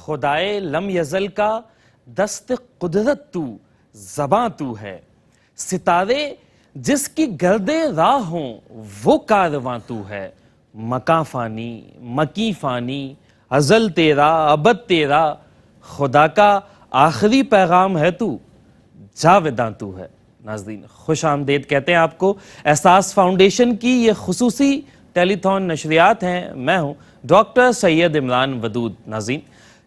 खुदाए lump यजल का दस्त कुदरत तू ज़बां तू है, सितारे जिसकी गर्दे राह हों वो कारवां तू है। मका फानी मकी फानी अजल तेरा अबद तेरा, खुदा का आखिरी पैगाम है तू, जावेदां तू है। नाज़रीन खुश आमदेद कहते हैं आपको। एहसास फाउंडेशन की ये खुसूसी टेलीथॉन नशरियात हैं। मैं हूँ डॉक्टर सैयद इमरान वदूद। नाज़रीन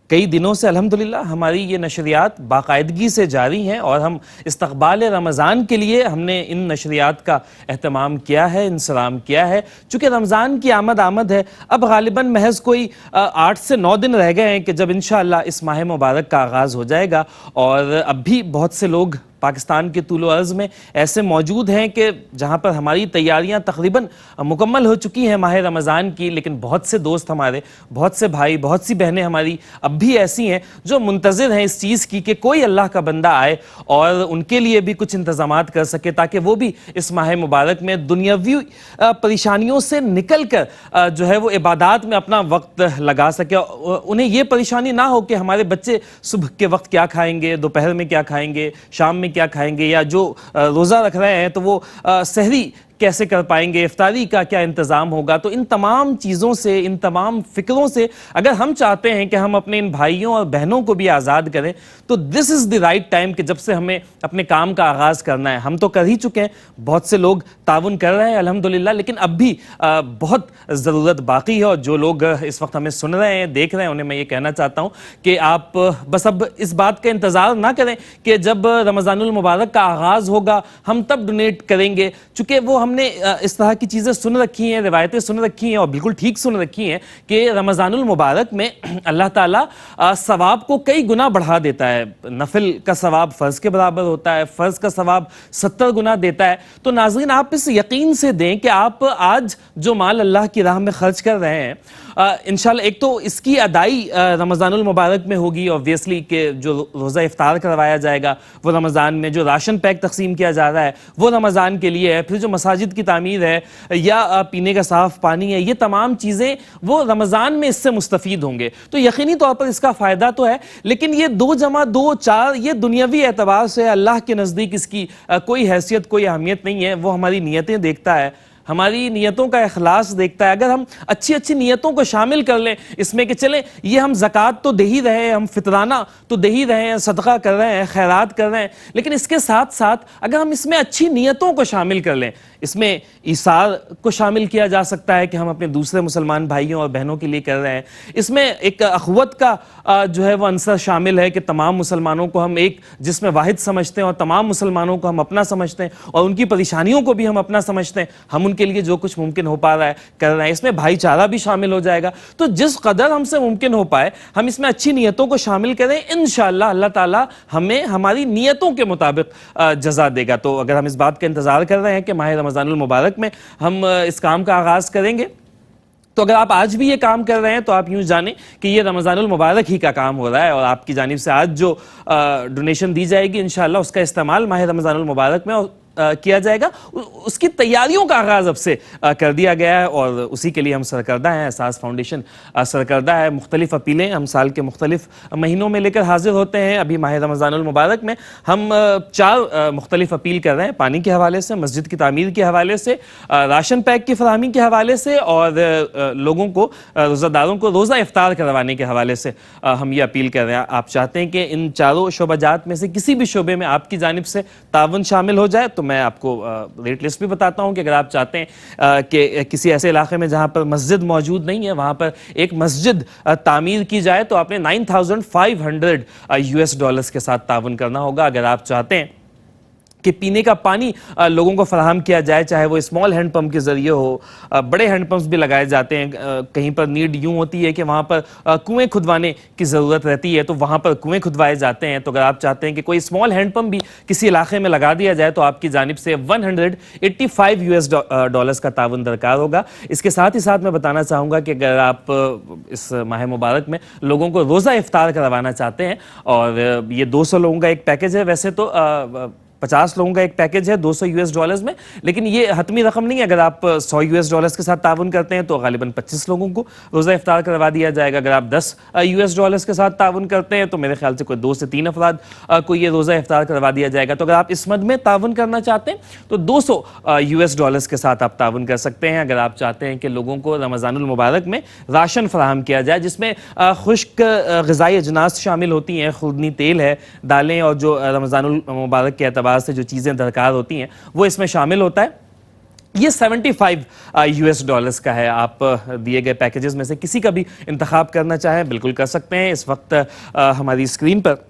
कई दिनों से अल्हम्दुलिल्लाह हमारी ये नशरियात बाकायदगी से जारी हैं और हम इस्तक़बाल रमज़ान के लिए हमने इन नशरियात का एहतमाम किया है, इंसलाम किया है। चूँकि रमज़ान की आमद है, अब गालिबन महज कोई 8 से 9 दिन रह गए हैं कि जब इंशाअल्लाह इस माह मुबारक का आगाज़ हो जाएगा। और अब भी बहुत से लोग पाकिस्तान के तूलो अर्ज़ में ऐसे मौजूद हैं कि जहाँ पर हमारी तैयारियाँ तकरीबन मुकम्मल हो चुकी हैं माह रमज़ान की, लेकिन बहुत से दोस्त हमारे, बहुत से भाई, बहुत सी बहनें हमारी अब भी ऐसी हैं जो मुंतज़िर हैं इस चीज़ की कि कोई अल्लाह का बंदा आए और उनके लिए भी कुछ इंतज़ामात कर सके, ताकि वो भी इस माह मुबारक में दुनियावी परेशानियों से निकल कर जो है वो इबादत में अपना वक्त लगा सके। उन्हें ये परेशानी ना हो कि हमारे बच्चे सुबह के वक्त क्या खाएंगे, दोपहर में क्या खाएंगे, शाम में क्या खाएंगे, या जो रोज़ा रख रहे हैं तो वो सहरी कैसे कर पाएंगे, इफ्तारी का क्या इंतज़ाम होगा। तो इन तमाम चीज़ों से, इन तमाम फ़िक्रों से अगर हम चाहते हैं कि हम अपने इन भाइयों और बहनों को भी आज़ाद करें, तो this is the right time कि जब से हमें अपने काम का आगाज़ करना है। हम तो कर ही चुके हैं, बहुत से लोग ताउन कर रहे हैं अल्हम्दुलिल्लाह, लेकिन अब भी बहुत ज़रूरत बाकी है। और जो लोग इस वक्त हमें सुन रहे हैं, देख रहे हैं, उन्हें मैं ये कहना चाहता हूँ कि आप बस अब इस बात का इंतज़ार ना करें कि जब रमज़ानुल मुबारक का आगाज़ होगा हम तब डोनेट करेंगे। चूँकि वो हमने इस तरह की चीज़ें सुन रखी हैं, रिवायतें सुन रखी हैं और बिल्कुल ठीक सुन रखी हैं कि रमज़ानुल मुबारक में अल्लाह ताला सवाब को कई गुना बढ़ा देता है। नफिल का सवाब फ़र्ज़ के बराबर होता है, फ़र्ज़ का सवाब 70 गुना देता है। तो नाज़रीन आप इस यकीन से दें कि आप आज जो माल अल्लाह की राह में खर्च कर रहे हैं, इंशाल्लाह एक तो इसकी अदाई रमज़ानुल मुबारक में होगी ऑब्वियसली, कि जो रोज़ा इफ्तार करवाया जाएगा वो रमज़ान में, जो राशन पैक तकसीम किया जा रहा है वो रमज़ान के लिए है, फिर जो मसाजिद की तामीर है या पीने का साफ़ पानी है, ये तमाम चीज़ें वो रमज़ान में इससे मुस्तफ़ीद होंगे। तो यकीनी तौर पर इसका फ़ायदा तो है, लेकिन ये 2 जमा 2 4 ये दुनियावी एतबार से अल्लाह के नज़दीक इसकी कोई हैसियत, कोई अहमियत नहीं है। वो हमारी नीयतें देखता है, हमारी नीयतों का इखलास देखता है। अगर हम अच्छी अच्छी नीयतों को शामिल कर लें इसमें कि चलें ये हम ज़कात तो दे ही रहे हैं, हम फितराना तो दे ही रहे हैं, सदका कर रहे हैं, खैरात कर रहे हैं, लेकिन इसके साथ साथ अगर हम इसमें अच्छी नीयतों को शामिल कर लें, इसमें ईसार को शामिल किया जा सकता है कि हम अपने दूसरे मुसलमान भाइयों और बहनों के लिए कर रहे हैं। इसमें एक अखवत का जो है वो अंसर शामिल है कि तमाम मुसलमानों को हम एक जिस्म वाहिद समझते हैं और तमाम मुसलमानों को हम अपना समझते हैं और उनकी परेशानियों को भी हम अपना समझते हैं। हम उनके लिए जो कुछ मुमकिन हो पा रहा है कर रहे हैं। इसमें भाईचारा भी शामिल हो जाएगा। तो जिस कदर हमसे मुमकिन हो पाए हम इसमें अच्छी नीयतों को शामिल करें, इंशाअल्लाह अल्लाह ताला हमें हमारी नीयतों के मुताबिक जज़ा देगा। तो अगर हम इस बात का इंतज़ार कर रहे हैं कि माह रमज़ानुल मुबारक में हम इस काम का आगाज़ करेंगे, तो अगर आप आज भी ये काम कर रहे हैं तो आप यूँ जानें कि ये रमज़ानुल मुबारक ही का काम हो रहा है और आपकी जानिब से आज जो डोनेशन दी जाएगी इंशाअल्लाह उसका इस्तेमाल माह रमज़ानुल मुबारक में किया जाएगा। उसकी तैयारियों का आगाज़ अब से कर दिया गया है और उसी के लिए हम सरकर्दा हैं। एहसास फाउंडेशन सरकर्दा है। मुख्तलिफ अपीलें हम साल के मुख्तलिफ महीनों में लेकर हाजिर होते हैं। अभी माह रमज़ानुल मुबारक में हम 4 मुख्तलिफ अपील कर रहे हैं, पानी के हवाले से, मस्जिद की तामीर के हवाले से, राशन पैक की फराहमी के हवाले से और लोगों को, रोज़ादारों को रोज़ा इफ्तार करवाने के हवाले से हम ये अपील कर रहे हैं। आप चाहते हैं कि इन चारों शोबाजात में से किसी भी शोबे में आपकी जानिब से तावन शामिल हो जाए, तो मैं आपको रेट लिस्ट भी बताता हूं कि अगर आप चाहते हैं कि किसी ऐसे इलाके में जहां पर मस्जिद मौजूद नहीं है वहां पर एक मस्जिद तामीर की जाए, तो आपने $9,500 के साथ तावन करना होगा। अगर आप चाहते हैं कि पीने का पानी लोगों को फराहम किया जाए, चाहे वो स्मॉल हैंडपम्प के ज़रिए हो, बड़े हैंडपम्प्स भी लगाए जाते हैं। कहीं पर नीड यूँ होती है कि वहाँ पर कुएँ खुदवाने की ज़रूरत रहती है, तो वहाँ पर कुएँ खुदवाए जाते हैं। तो अगर आप चाहते हैं कि कोई स्मॉल हैंडपम्प भी किसी इलाके में लगा दिया जाए, तो आपकी जानिब से $185 का तावन दरकार होगा। इसके साथ ही साथ मैं बताना चाहूँगा कि अगर आप इस माह मुबारक में लोगों को रोज़ा इफ्तार करवाना चाहते हैं, और ये 200 लोगों का एक पैकेज है, वैसे तो 50 लोगों का एक पैकेज है $200 में, लेकिन ये हतमी रकम नहीं है। अगर आप $100 के साथ ताउन करते हैं तो गालिबन 25 लोगों को रोज़ा इफ्तार करवा दिया जाएगा। अगर आप $10 के साथ ताउन करते हैं तो मेरे ख्याल से कोई 2 से 3 अफराद को ये रोज़ा इफ्तार करवा दिया जाएगा। तो अगर आप इस मद में ताउन करना चाहते हैं तो $200 के साथ आप ताउन कर सकते हैं। अगर आप चाहते हैं कि लोगों को रमज़ानुल मुबारक में राशन फराहम किया जाए जिसमें खुश्क ग़िज़ाई अजनास शामिल होती हैं, खुर्दनी तेल है, दालें और जो रमज़ानुल मुबारक के एतबार से जो चीज़ें दरकार होती हैं वो इसमें शामिल होता है। ये $75 का है। आप दिए गए पैकेजेस में से किसी का भी इंतखाब करना चाहें बिल्कुल कर सकते हैं। इस वक्त हमारी स्क्रीन पर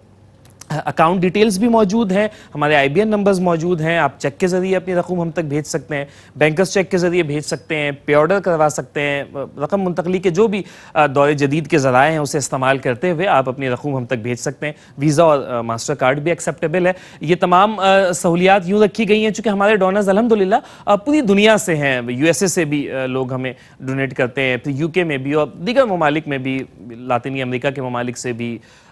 अकाउंट डिटेल्स भी मौजूद हैं, हमारे IBN नंबर्स मौजूद हैं। आप चेक के ज़रिए अपनी रकम हम तक भेज सकते हैं, बैंकर्स चेक के ज़रिए भेज सकते हैं, पे ऑर्डर करवा सकते हैं। रकम मुंतकली के जो भी दौर जदीद के ज़राए हैं उसे इस्तेमाल करते हुए आप अपनी रकम हम तक भेज सकते हैं। वीज़ा और मास्टर कार्ड भी एक्सेप्टेबल है। ये तमाम सहूलियात यूँ रखी गई हैं चूँकि हमारे डोनर्स अल्हम्दुलिल्लाह पूरी दुनिया से हैं। USA से भी लोग हमें डोनेट करते हैं, फिर UK में भी और दीगर ममालिक में भी, लातिनी अमेरिका के ममालिक से भी,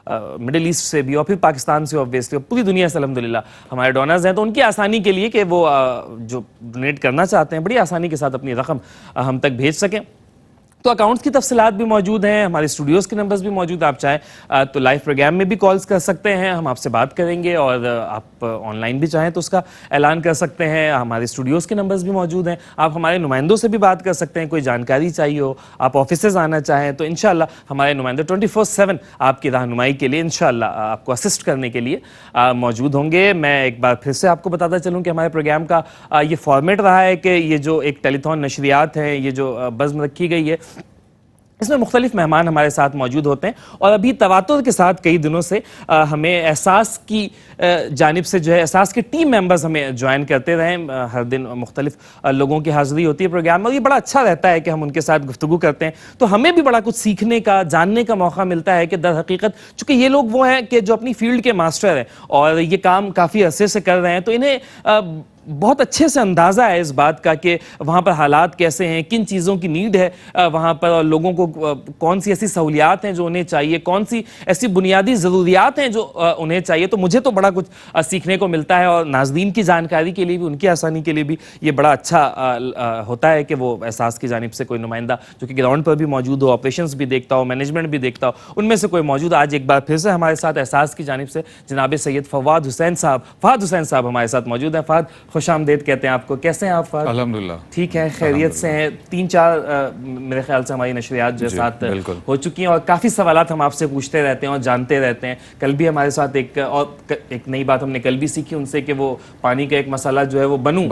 मिडिल ईस्ट से भी और फिर पाकिस्तान से ऑब्वियसली पूरी दुनिया से अल्हम्दुलिल्लाह हमारे डोनर्स हैं। तो उनकी आसानी के लिए कि वो जो डोनेट करना चाहते हैं बड़ी आसानी के साथ अपनी रकम हम तक भेज सकें। तो अकाउंट्स की तफसीलात भी मौजूद हैं, हमारे स्टूडियोज़ के नंबर्स भी मौजूद हैं। आप चाहें तो लाइव प्रोग्राम में भी कॉल्स कर सकते हैं, हम आपसे बात करेंगे। और आप ऑनलाइन भी चाहें तो उसका ऐलान कर सकते हैं। हमारे स्टूडियोज़ के नंबर्स भी मौजूद हैं। आप हमारे नुमाइंदों से भी बात कर सकते हैं, कोई जानकारी चाहिए हो, आप ऑफिसेज आना चाहें तो इंशाल्लाह हमारे नुमाइंदे 24/7 आपकी रहनुमाई के लिए इंशाल्लाह आपको असिस्ट करने के लिए मौजूद होंगे। मैं एक बार फिर से आपको बताता चलूँ कि हमारे प्रोग्राम का ये फॉर्मेट रहा है कि ये जो एक टेलीथॉन नशरियात हैं, ये जो बज़्म रखी गई है, इसमें मुख्तलिफ मेहमान हमारे साथ मौजूद होते हैं। और अभी तवातुर के साथ कई दिनों से हमें एहसास की जानिब से जो है एहसास के टीम मेंबर्स हमें ज्वाइन करते रहें। हर दिन मुख्तलिफ लोगों की हाज़िरी होती है प्रोग्राम में और ये बड़ा अच्छा रहता है कि हम उनके साथ गुफ्तगू करते हैं तो हमें भी बड़ा कुछ सीखने का, जानने का मौका मिलता है कि दर हकीकत चूँकि ये लोग वो हैं कि जो अपनी फील्ड के मास्टर हैं और ये काम काफ़ी अरसे से कर रहे हैं, तो इन्हें बहुत अच्छे से अंदाज़ा है इस बात का कि वहाँ पर हालात कैसे हैं, किन चीज़ों की नीड है वहाँ पर, और लोगों को कौन सी ऐसी सहूलियात हैं जो उन्हें चाहिए, कौन सी ऐसी बुनियादी ज़रूरियात हैं जो उन्हें चाहिए। तो मुझे तो बड़ा कुछ सीखने को मिलता है और नाज़रीन की जानकारी के लिए भी, उनकी आसानी के लिए भी ये बड़ा अच्छा होता है कि वो एहसास की जानिब से कोई नुमाइंदा जो कि ग्राउंड पर भी मौजूद हो, ऑपरेशंस भी देखता हो, मैनेजमेंट भी देखता हो, उनमें से कोई मौजूद। आज एक बार फिर से हमारे साथ एहसास की जानिब से जनाब सैयद फवाद हुसैन साहब हमारे साथ मौजूद हैं। फ़ाद खुश आमदीद कहते हैं आपको। कैसे हैं आप फ़ाद? अल्हम्दुलिल्लाह ठीक है, खैरियत से हैं। 3-4 मेरे ख्याल से हमारी नशरियात जो साथ हो चुकी हैं और काफ़ी सवालात हम आपसे पूछते रहते हैं और जानते रहते हैं। कल भी हमारे साथ एक नई बात हमने कल भी सीखी उनसे कि वो पानी का एक मसाला जो है वो बनू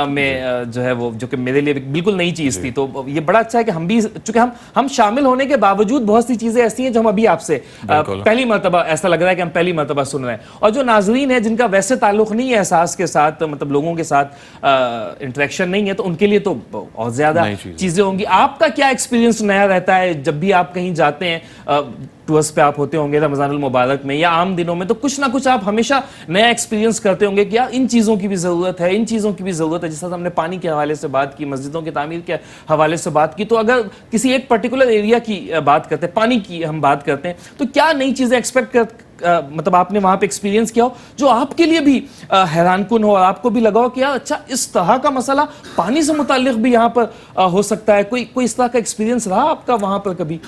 में जो है वो, जो कि मेरे लिए बिल्कुल नई चीज़ थी। तो ये बड़ा अच्छा है कि हम भी, चूँकि हम शामिल होने के बावजूद बहुत सी चीज़ें ऐसी हैं जो हम अभी आपसे पहली मरतबा, ऐसा लग रहा है कि हम पहली मरतबा सुन रहे हैं। और जो नाजरीन है जिनका वैसे ताल्लुक़ नहीं है एहसास के साथ, मतलब लोगों के साथ इंटरेक्शन नहीं है, तो उनके लिए तो और ज्यादा चीजें होंगी। आपका क्या एक्सपीरियंस नया रहता है जब भी आप कहीं जाते हैं? टूर्स पे आप होते होंगे रमज़ानुल मुबारक में या आम दिनों में, तो कुछ ना कुछ आप हमेशा नया एक्सपीरियंस करते होंगे कि यार इन चीज़ों की भी ज़रूरत है, इन चीज़ों की भी ज़रूरत है। जैसा हमने पानी के हवाले से बात की, मस्जिदों की तामीर के हवाले से बात की, तो अगर किसी एक पर्टिकुलर एरिया की बात करते हैं, पानी की हम बात करते हैं, तो क्या नई चीज़ें एक्सपेक्ट कर मतलब आपने वहां पे एक्सपीरियंस किया हो जो आपके लिए भी हैरानकुन हो और आपको भी लगा हो कि यार अच्छा इस तरह का मसला पानी से मुताल्लिक भी यहाँ पर हो सकता है? कोई इस तरह का एक्सपीरियंस रहा आपका वहाँ पर कभी?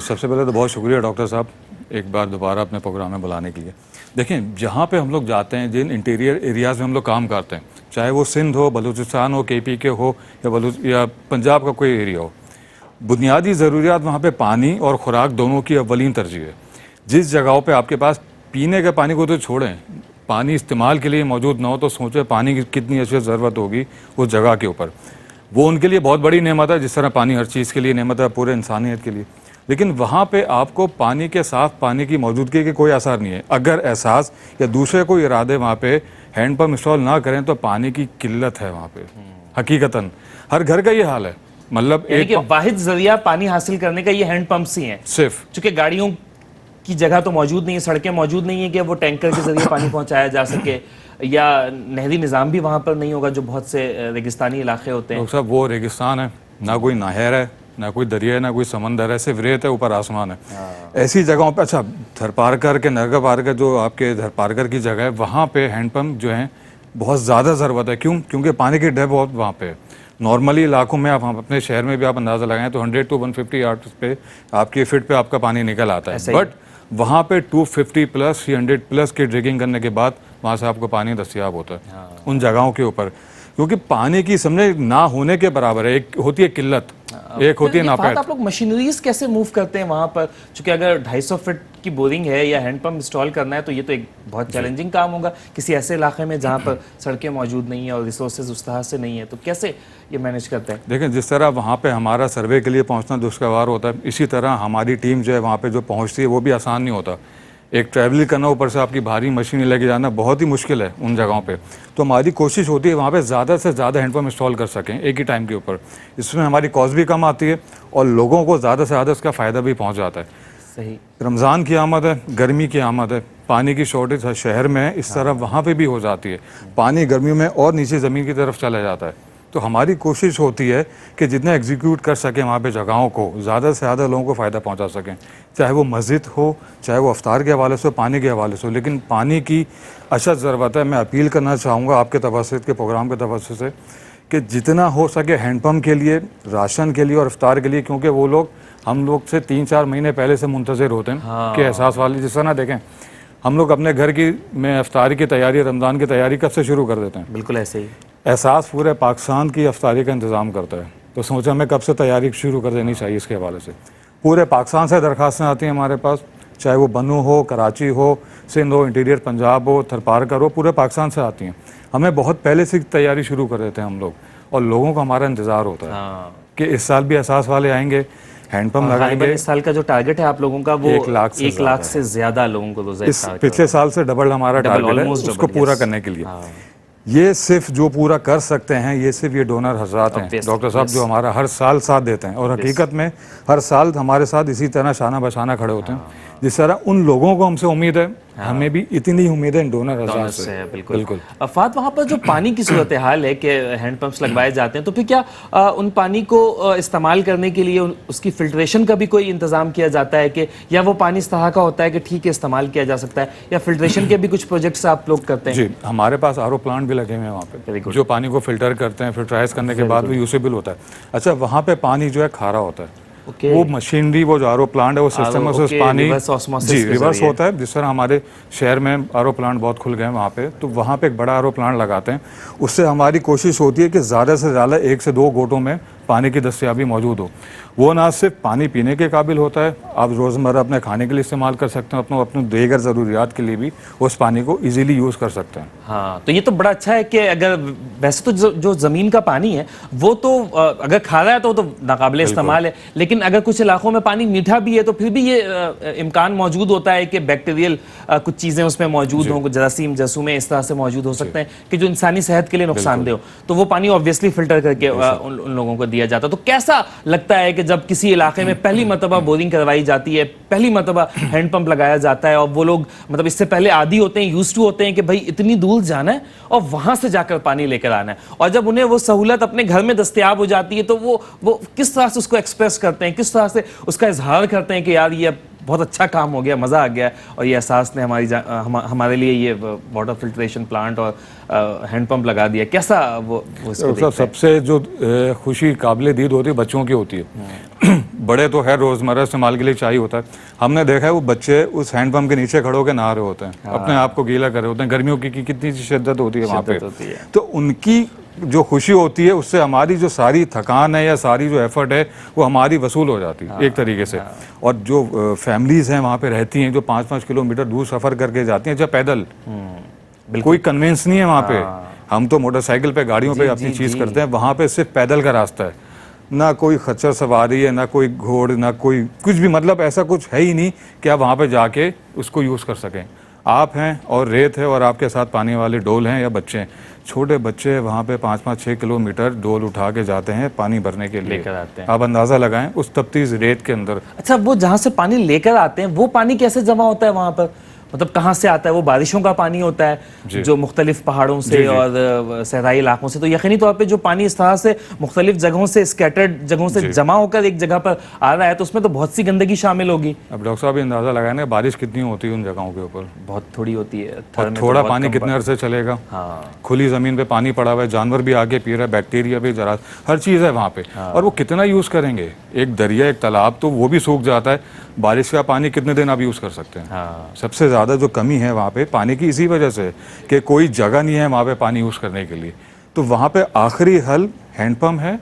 सबसे पहले तो बहुत शुक्रिया डॉक्टर साहब एक बार दोबारा अपने प्रोग्राम में बुलाने के लिए। देखें, जहाँ पे हम लोग जाते हैं, जिन इंटीरियर एरियाज़ में हम लोग काम करते हैं, चाहे वो सिंध हो, बलूचिस्तान हो, KP के हो या पंजाब का कोई एरिया हो, बुनियादी ज़रूरियात वहाँ पे पानी और खुराक दोनों की अव्वलीन तरजीह है। जिस जगहों पे आपके पास पीने के पानी को तो छोड़ें, पानी इस्तेमाल के लिए मौजूद ना हो, तो सोचें पानी की कितनी अच्छी ज़रूरत होगी उस जगह के ऊपर। वो उनके लिए बहुत बड़ी नेमत है, जिस तरह पानी हर चीज़ के लिए नेमत है, पूरे इंसानियत के लिए। लेकिन वहाँ पे आपको पानी के, साफ़ पानी की मौजूदगी के कोई असर नहीं है। अगर एहसास या दूसरे कोई इरादे वहाँ पे हैंडपम्प इंस्टॉल ना करें तो पानी की किल्लत है वहाँ पे। हकीकतन हर घर का ये हाल है। मतलब एक वाहिद जरिया पानी हासिल करने का ये हैंडपम्प्स ही हैं सिर्फ, चूँकि गाड़ियों की जगह तो मौजूद नहीं है, सड़कें मौजूद नहीं है कि वो टैंकर के जरिए पानी पहुंचाया जा सके, या नहरी निज़ाम भी वहाँ पर नहीं होगा जो बहुत से रेगिस्तानी इलाके होते हैं। सब वो रेगिस्तान है, ना कोई नहर है, ना कोई दरिया है, ना कोई समंदर है, सिर्फ रेत है, ऊपर आसमान है। ऐसी जगहों पे, अच्छा थरपारकर के, नरगा पारकर जो आपके थरपारकर की जगह है, वहाँ पे हैंडपम्प जो हैं बहुत ज़्यादा ज़रूरत है। क्यों? क्योंकि पानी की डेप्थ बहुत वहाँ पे है। नॉर्मली इलाकों में आप हम अपने शहर में भी आप अंदाज़ा लगाएं तो 100 to 150 यार्ड पे आपकी फीट पे आपका पानी निकल आता ऐसा है। ही। बट वहाँ पे 250 प्लस 100 प्लस की ड्रिगिंग करने के बाद वहाँ से आपको पानी दस्तियाब होता है उन जगहों के ऊपर, क्योंकि पानी की समझे ना होने के बराबर है। एक होती है किल्लत, एक होती है ये बात नापैठ। आप लोग मशीनरीज कैसे मूव करते हैं वहां पर, क्योंकि अगर 250 फीट की बोरिंग है या हैंडपंप इंस्टॉल करना है तो ये तो एक बहुत चैलेंजिंग काम होगा किसी ऐसे इलाके में जहां पर सड़कें मौजूद नहीं है और रिसोर्सेज उस तरह से नहीं है, तो कैसे ये मैनेज करते हैं? देखें, जिस तरह वहाँ पे हमारा सर्वे के लिए पहुँचना दुष्कर होता है, इसी तरह हमारी टीम जो है वहाँ पे जो पहुँचती है वो भी आसान नहीं होता। एक ट्रैवल करना, ऊपर से आपकी भारी मशीनें लेके जाना बहुत ही मुश्किल है उन जगहों पे। तो हमारी कोशिश होती है वहाँ पे ज़्यादा से ज़्यादा हैंडपम्प इंस्टॉल कर सकें एक ही टाइम के ऊपर। इसमें हमारी कॉस्ट भी कम आती है और लोगों को ज़्यादा से ज़्यादा इसका फ़ायदा भी पहुँच जाता है। सही। रमज़ान की आमद है, गर्मी की आमद है, पानी की शॉर्टेज हर शहर में है, इस तरह वहाँ पे भी हो जाती है। पानी गर्मियों में और नीचे ज़मीन की तरफ चला जाता है। तो हमारी कोशिश होती है कि जितना एग्जीक्यूट कर सकें वहाँ पे जगहों को, ज़्यादा से ज़्यादा लोगों को फ़ायदा पहुँचा सकें, चाहे वो मस्जिद हो, चाहे वो अफ्तार के हवाले से हो, पानी के हवाले से हो। लेकिन पानी की अशद ज़रूरत है। मैं अपील करना चाहूँगा आपके तवस्सुत के प्रोग्राम के तवस्सुत से कि जितना हो सके हैंडपम्प के लिए, राशन के लिए और इफ्तार के लिए, क्योंकि वो लोग हम लोग से 3-4 महीने पहले से मुंतज़िर होते हैं कि एहसास वाले। जिस तरह देखें, हम लोग अपने घर की में इफ्तारी की तैयारी, रमज़ान की तैयारी कब से शुरू कर देते हैं? बिल्कुल ऐसे ही। एहसास पूरे पाकिस्तान की इफ्तारी का इंतज़ाम करता है। तो सोचा हमें कब से तैयारी शुरू कर देनी चाहिए इसके हवाले से। पूरे पाकिस्तान से दरख्वास्तें आती हैं हमारे पास, चाहे वो बनू हो, कराची हो, सिंध हो, इंटीरियर पंजाब हो, थरपारकर हो, पूरे पाकिस्तान से आती हैं। हमें बहुत पहले से तैयारी शुरू कर देते हैं हम लोग, और लोगों को हमारा इंतज़ार होता है कि इस साल भी एहसास वाले आएंगे, हैंडपम्प लगाएंगे। इस साल का जो टारगेट है आप लोगों का वो 1 लाख से ज्यादा लोगों को रोजा इस पिछले साल से डबल हमारा टारगेट है उसको पूरा करने के लिए। ये सिर्फ जो पूरा कर सकते हैं ये सिर्फ ये डोनर हजरात हैं, डॉक्टर साहब, जो हमारा हर साल साथ देते हैं और हकीकत में हर साल हमारे साथ इसी तरह शाना बशाना खड़े होते हैं। जिस तरह उन लोगों को हमसे उम्मीद है, हमें भी इतनी उम्मीद है इन डोनर हजरात से। बिल्कुल। अफात, वहाँ पर जो पानी की सूरत हाल है कि हैंडपंप्स लगवाए जाते हैं, तो फिर क्या उन पानी को इस्तेमाल करने के लिए उसकी फिल्ट्रेशन का भी कोई इंतजाम किया जाता है कि, या वो पानी इस तरह का होता है कि ठीक है इस्तेमाल किया जा सकता है, या फिल्ट्रेशन के भी कुछ प्रोजेक्ट्स आप लोग करते हैं? जी, हमारे पास आरओ प्लांट भी लगे हुए हैं वहाँ पे, जो पानी को फिल्टर करते हैं, फिल्टराइज करने के बाद वो यूसेबल होता है। अच्छा, वहाँ पे पानी जो है खारा होता है। वो मशीनरी, वो जो आरओ प्लांट है, वो सिस्टम में से पानी रिवर्स होता है। जिस तरह हमारे शहर में आरओ प्लांट बहुत खुल गए हैं वहाँ पे, तो वहाँ पे एक बड़ा आरओ प्लांट लगाते हैं। उससे हमारी कोशिश होती है कि ज़्यादा से ज़्यादा 1 से 2 गोटों में पानी की दस्तयाबी मौजूद हो। वो ना सिर्फ पानी पीने के काबिल होता है, आप रोज़मर्रा अपने खाने के लिए इस्तेमाल कर सकते हैं, अपने दीगर ज़रूरियात के लिए भी उस पानी को इजीली यूज़ कर सकते हैं। हाँ, तो ये तो बड़ा अच्छा है कि अगर वैसे तो जो ज़मीन का पानी है वो तो अगर खारा है तो नाकाबिले इस्तेमाल है, लेकिन अगर कुछ इलाकों में पानी मीठा भी है तो फिर भी ये इम्कान मौजूद होता है कि बैक्टीरियल कुछ चीज़ें उसमें मौजूद हों, जरासीम, जसूमें इस तरह से मौजूद हो सकते हैं कि जो इंसानी सेहत के लिए नुकसानदेह हो, तो वो पानी ऑब्वियसली फिल्टर करके उन लोगों को दिया जाता है। तो कैसा लगता है कि जब किसी इलाके में पहली मरतबा बोरिंग करवाई जाती है, पहली मरतबा हैंडपंप लगाया जाता है, और वो लोग मतलब इससे पहले आदी होते हैं, यूज्ड टू होते हैं कि भाई इतनी दूर जाना है और वहां से जाकर पानी लेकर आना है, और जब उन्हें वो सहूलत अपने घर में दस्तयाब हो जाती है तो वो किस तरह से उसको एक्सप्रेस करते हैं, किस तरह से उसका इजहार करते हैं कि यार ये बहुत अच्छा काम हो गया, मज़ा आ गया, और ये एहसास ने हमारे लिए ये वाटर फिल्ट्रेशन प्लांट और हैंडपंप लगा दिया। कैसा वो सबसे जो खुशी काबिल दीद होती है बच्चों की होती है। बड़े तो खैर रोज़मर्रा इस्तेमाल के लिए चाहिए होता है। हमने देखा है वो बच्चे उस हैंडपंप के नीचे खड़े होकर नहा रहे होते हैं, अपने आप को गीला कर रहे होते हैं। गर्मियों की कितनी शिद्दत होती है वहाँ पे, तो उनकी जो खुशी होती है उससे हमारी जो सारी थकान है या सारी जो एफर्ट है वो हमारी वसूल हो जाती है एक तरीके से। और जो फैमिलीज़ हैं वहाँ पे रहती हैं, जो 5-5 किलोमीटर दूर सफ़र करके जाती हैं, जब पैदल, कोई कन्वेंस नहीं है वहाँ पे। हम तो मोटरसाइकिल पे, गाड़ियों पे अपनी चीज़ करते हैं, वहाँ पे सिर्फ पैदल का रास्ता है, ना कोई खच्चर सवारी है, ना कोई घोड़, ना कोई कुछ भी, मतलब ऐसा कुछ है ही नहीं कि आप वहाँ पे जाके उसको यूज़ कर सकें। आप हैं और रेत है और आपके साथ पानी वाले डोल हैं या बच्चे हैं, छोटे बच्चे वहाँ पे 5-5-6 किलोमीटर डोल उठा के जाते हैं पानी भरने के लिए, लेकर आते हैं। आप अंदाज़ा लगाएं उस तपतीस रेत के अंदर। अच्छा, वो जहाँ से पानी लेकर आते हैं वो पानी कैसे जमा होता है वहाँ पर? मतलब कहाँ से आता है? वो बारिशों का पानी होता है जो मुख्तलिफ पहाड़ों से और सहराई इलाकों से, तो यकीनी तौर पे जो पानी इस तरह से मुख्तलिफ जगहों से, स्कैटर्ड जगहों से जमा होकर एक जगह पर आ रहा है, तो उसमें तो बहुत सी गंदगी शामिल होगी। अब डॉक्टर साहब अंदाजा लगाए ना बारिश कितनी होती है उन जगहों के ऊपर? बहुत थोड़ी होती है। और थोड़ा पानी कितने अरसे चलेगा? खुली जमीन पे पानी पड़ा हुआ है, जानवर भी आगे पी रहा है, बैक्टीरिया भी, जरा हर चीज़ है वहाँ पे। और वो कितना यूज़ करेंगे? एक दरिया, एक तालाब तो वो भी सूख जाता है, बारिश का पानी कितने दिन आप यूज़ कर सकते हैं? सबसे ज़्यादा जो कमी है वहाँ पे पानी की इसी वजह से कि कोई जगह नहीं है वहाँ पे पानी यूज़ करने के लिए। तो वहाँ पे आखिरी हल हैंडपम्प है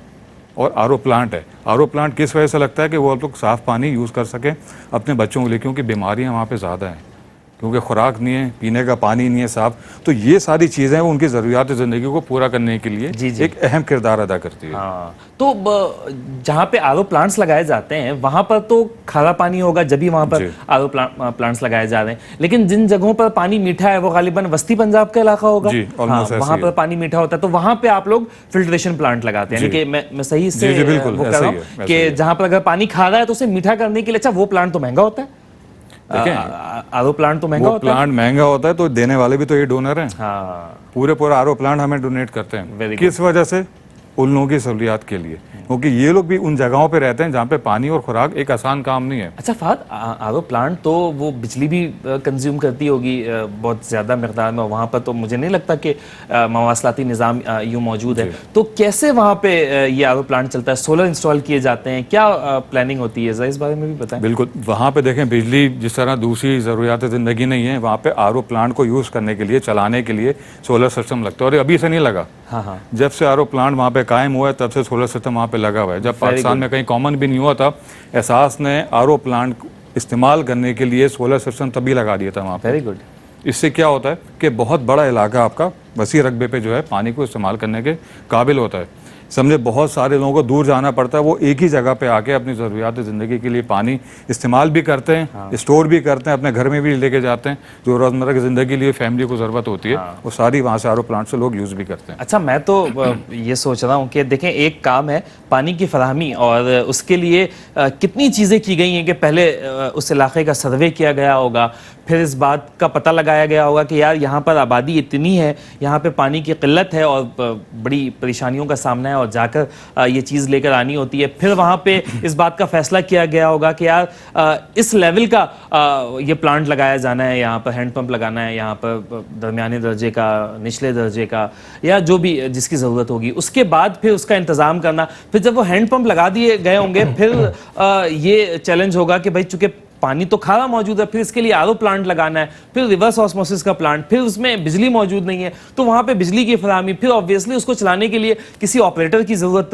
और आरओ प्लांट है। आरओ प्लांट किस वजह से लगता है कि वो आप लोग साफ़ पानी यूज़ कर सकें अपने बच्चों के लिए, क्योंकि बीमारियाँ वहाँ पे ज़्यादा हैं, क्योंकि खुराक नहीं है, पीने का पानी नहीं है साफ। तो ये सारी चीज़ें वो उनकी ज़रूरियात ज़िंदगी को पूरा करने के लिए एक अहम किरदार अदा करती है। तो जहाँ पे आरओ प्लांट्स लगाए जाते हैं वहाँ पर तो खारा पानी होगा, जब भी वहाँ पर आरओ प्लांट्स लगाए जा रहे हैं, लेकिन जिन जगहों पर पानी मीठा है वो गालिबन वस्ती पंजाब का इलाका होगा, वहाँ पर पानी मीठा होता है, तो वहाँ पे आप लोग फिल्ट्रेशन प्लांट लगाते हैं। यानी कि मैं सही से वो कर रहा हूँ कि जहाँ पर अगर पानी खारा है तो उसे मीठा करने के लिए, अच्छा वो प्लांट तो महंगा होता है, आरओ प्लांट तो महंगा होता है। प्लांट महंगा होता है तो देने वाले भी तो ये डोनर हैं। पूरे आरओ प्लांट हमें डोनेट करते हैं। किस वजह से? उन लोगों की सहूलियात के लिए, क्योंकि ये लोग भी उन जगहों पे रहते हैं जहाँ पे पानी और खुराक एक आसान काम नहीं है। अच्छा फहद, आरओ प्लांट तो वो बिजली भी कंज्यूम करती होगी बहुत ज़्यादा मकदार में, वहाँ पर तो मुझे नहीं लगता कि मवासलाती निज़ाम यूँ मौजूद है, तो कैसे वहाँ पे ये आरओ प्लांट चलता है? सोलर इंस्टॉल किए जाते हैं, क्या प्लानिंग होती है, ज़रा इस बारे में भी बताएं। बिल्कुल, वहाँ पे देखें बिजली जिस तरह दूसरी ज़रूरियात ज़िंदगी नहीं है, वहाँ पे आरओ प्लांट को यूज़ करने के लिए, चलाने के लिए सोलर सिस्टम लगता है, और अभी से नहीं लगा। जब से आरओ प्लांट वहाँ पे कायम हुआ है तब से सोलर सिस्टम वहाँ पे लगा हुआ है। जब पाकिस्तान में कहीं कॉमन भी नहीं हुआ था, एहसास ने आरओ प्लांट इस्तेमाल करने के लिए सोलर सिस्टम तभी लगा दिया था वहाँ पे। Very good. इससे क्या होता है कि बहुत बड़ा इलाका आपका वसी रकबे पे जो है पानी को इस्तेमाल करने के काबिल होता है। समझे, बहुत सारे लोगों को दूर जाना पड़ता है, वो एक ही जगह पे आके अपनी ज़रूरियात ज़िंदगी के लिए पानी इस्तेमाल भी करते हैं, स्टोर भी करते हैं, अपने घर में भी लेके जाते हैं, जो रोज़मर्रा की ज़िंदगी के लिए फैमिली को ज़रूरत होती है वो सारी वहाँ से आरओ प्लांट से लोग यूज़ भी करते हैं। अच्छा, मैं तो ये सोच रहा हूँ कि देखें, एक काम है पानी की फराहमी, और उसके लिए कितनी चीज़ें की गई हैं कि पहले उस इलाके का सर्वे किया गया होगा, फिर इस बात का पता लगाया गया होगा कि यार यहाँ पर आबादी इतनी है, यहाँ पे पानी की किल्लत है और बड़ी परेशानियों का सामना है, और जाकर ये चीज़ लेकर आनी होती है। फिर वहाँ पे इस बात का फैसला किया गया होगा कि यार इस लेवल का ये प्लांट लगाया जाना है, यहाँ पर हैंडपम्प लगाना है, यहाँ पर दरमियाने दर्जे का, निचले दर्जे का, या जो भी जिसकी ज़रूरत होगी, उसके बाद फिर उसका इंतज़ाम करना। फिर जब वो हैंडपम्प लगा दिए गए होंगे, फिर ये चैलेंज होगा कि भाई चूँकि पानी तो खारा मौजूद है, फिर इसके लिए आरओ प्लांट लगाना है, फिर रिवर्स ऑस्मोसिस का प्लांट, फिर उसमें बिजली मौजूद नहीं है तो वहाँ पे बिजली की फराहमी, फिर ऑब्वियसली उसको चलाने के लिए किसी ऑपरेटर की ज़रूरत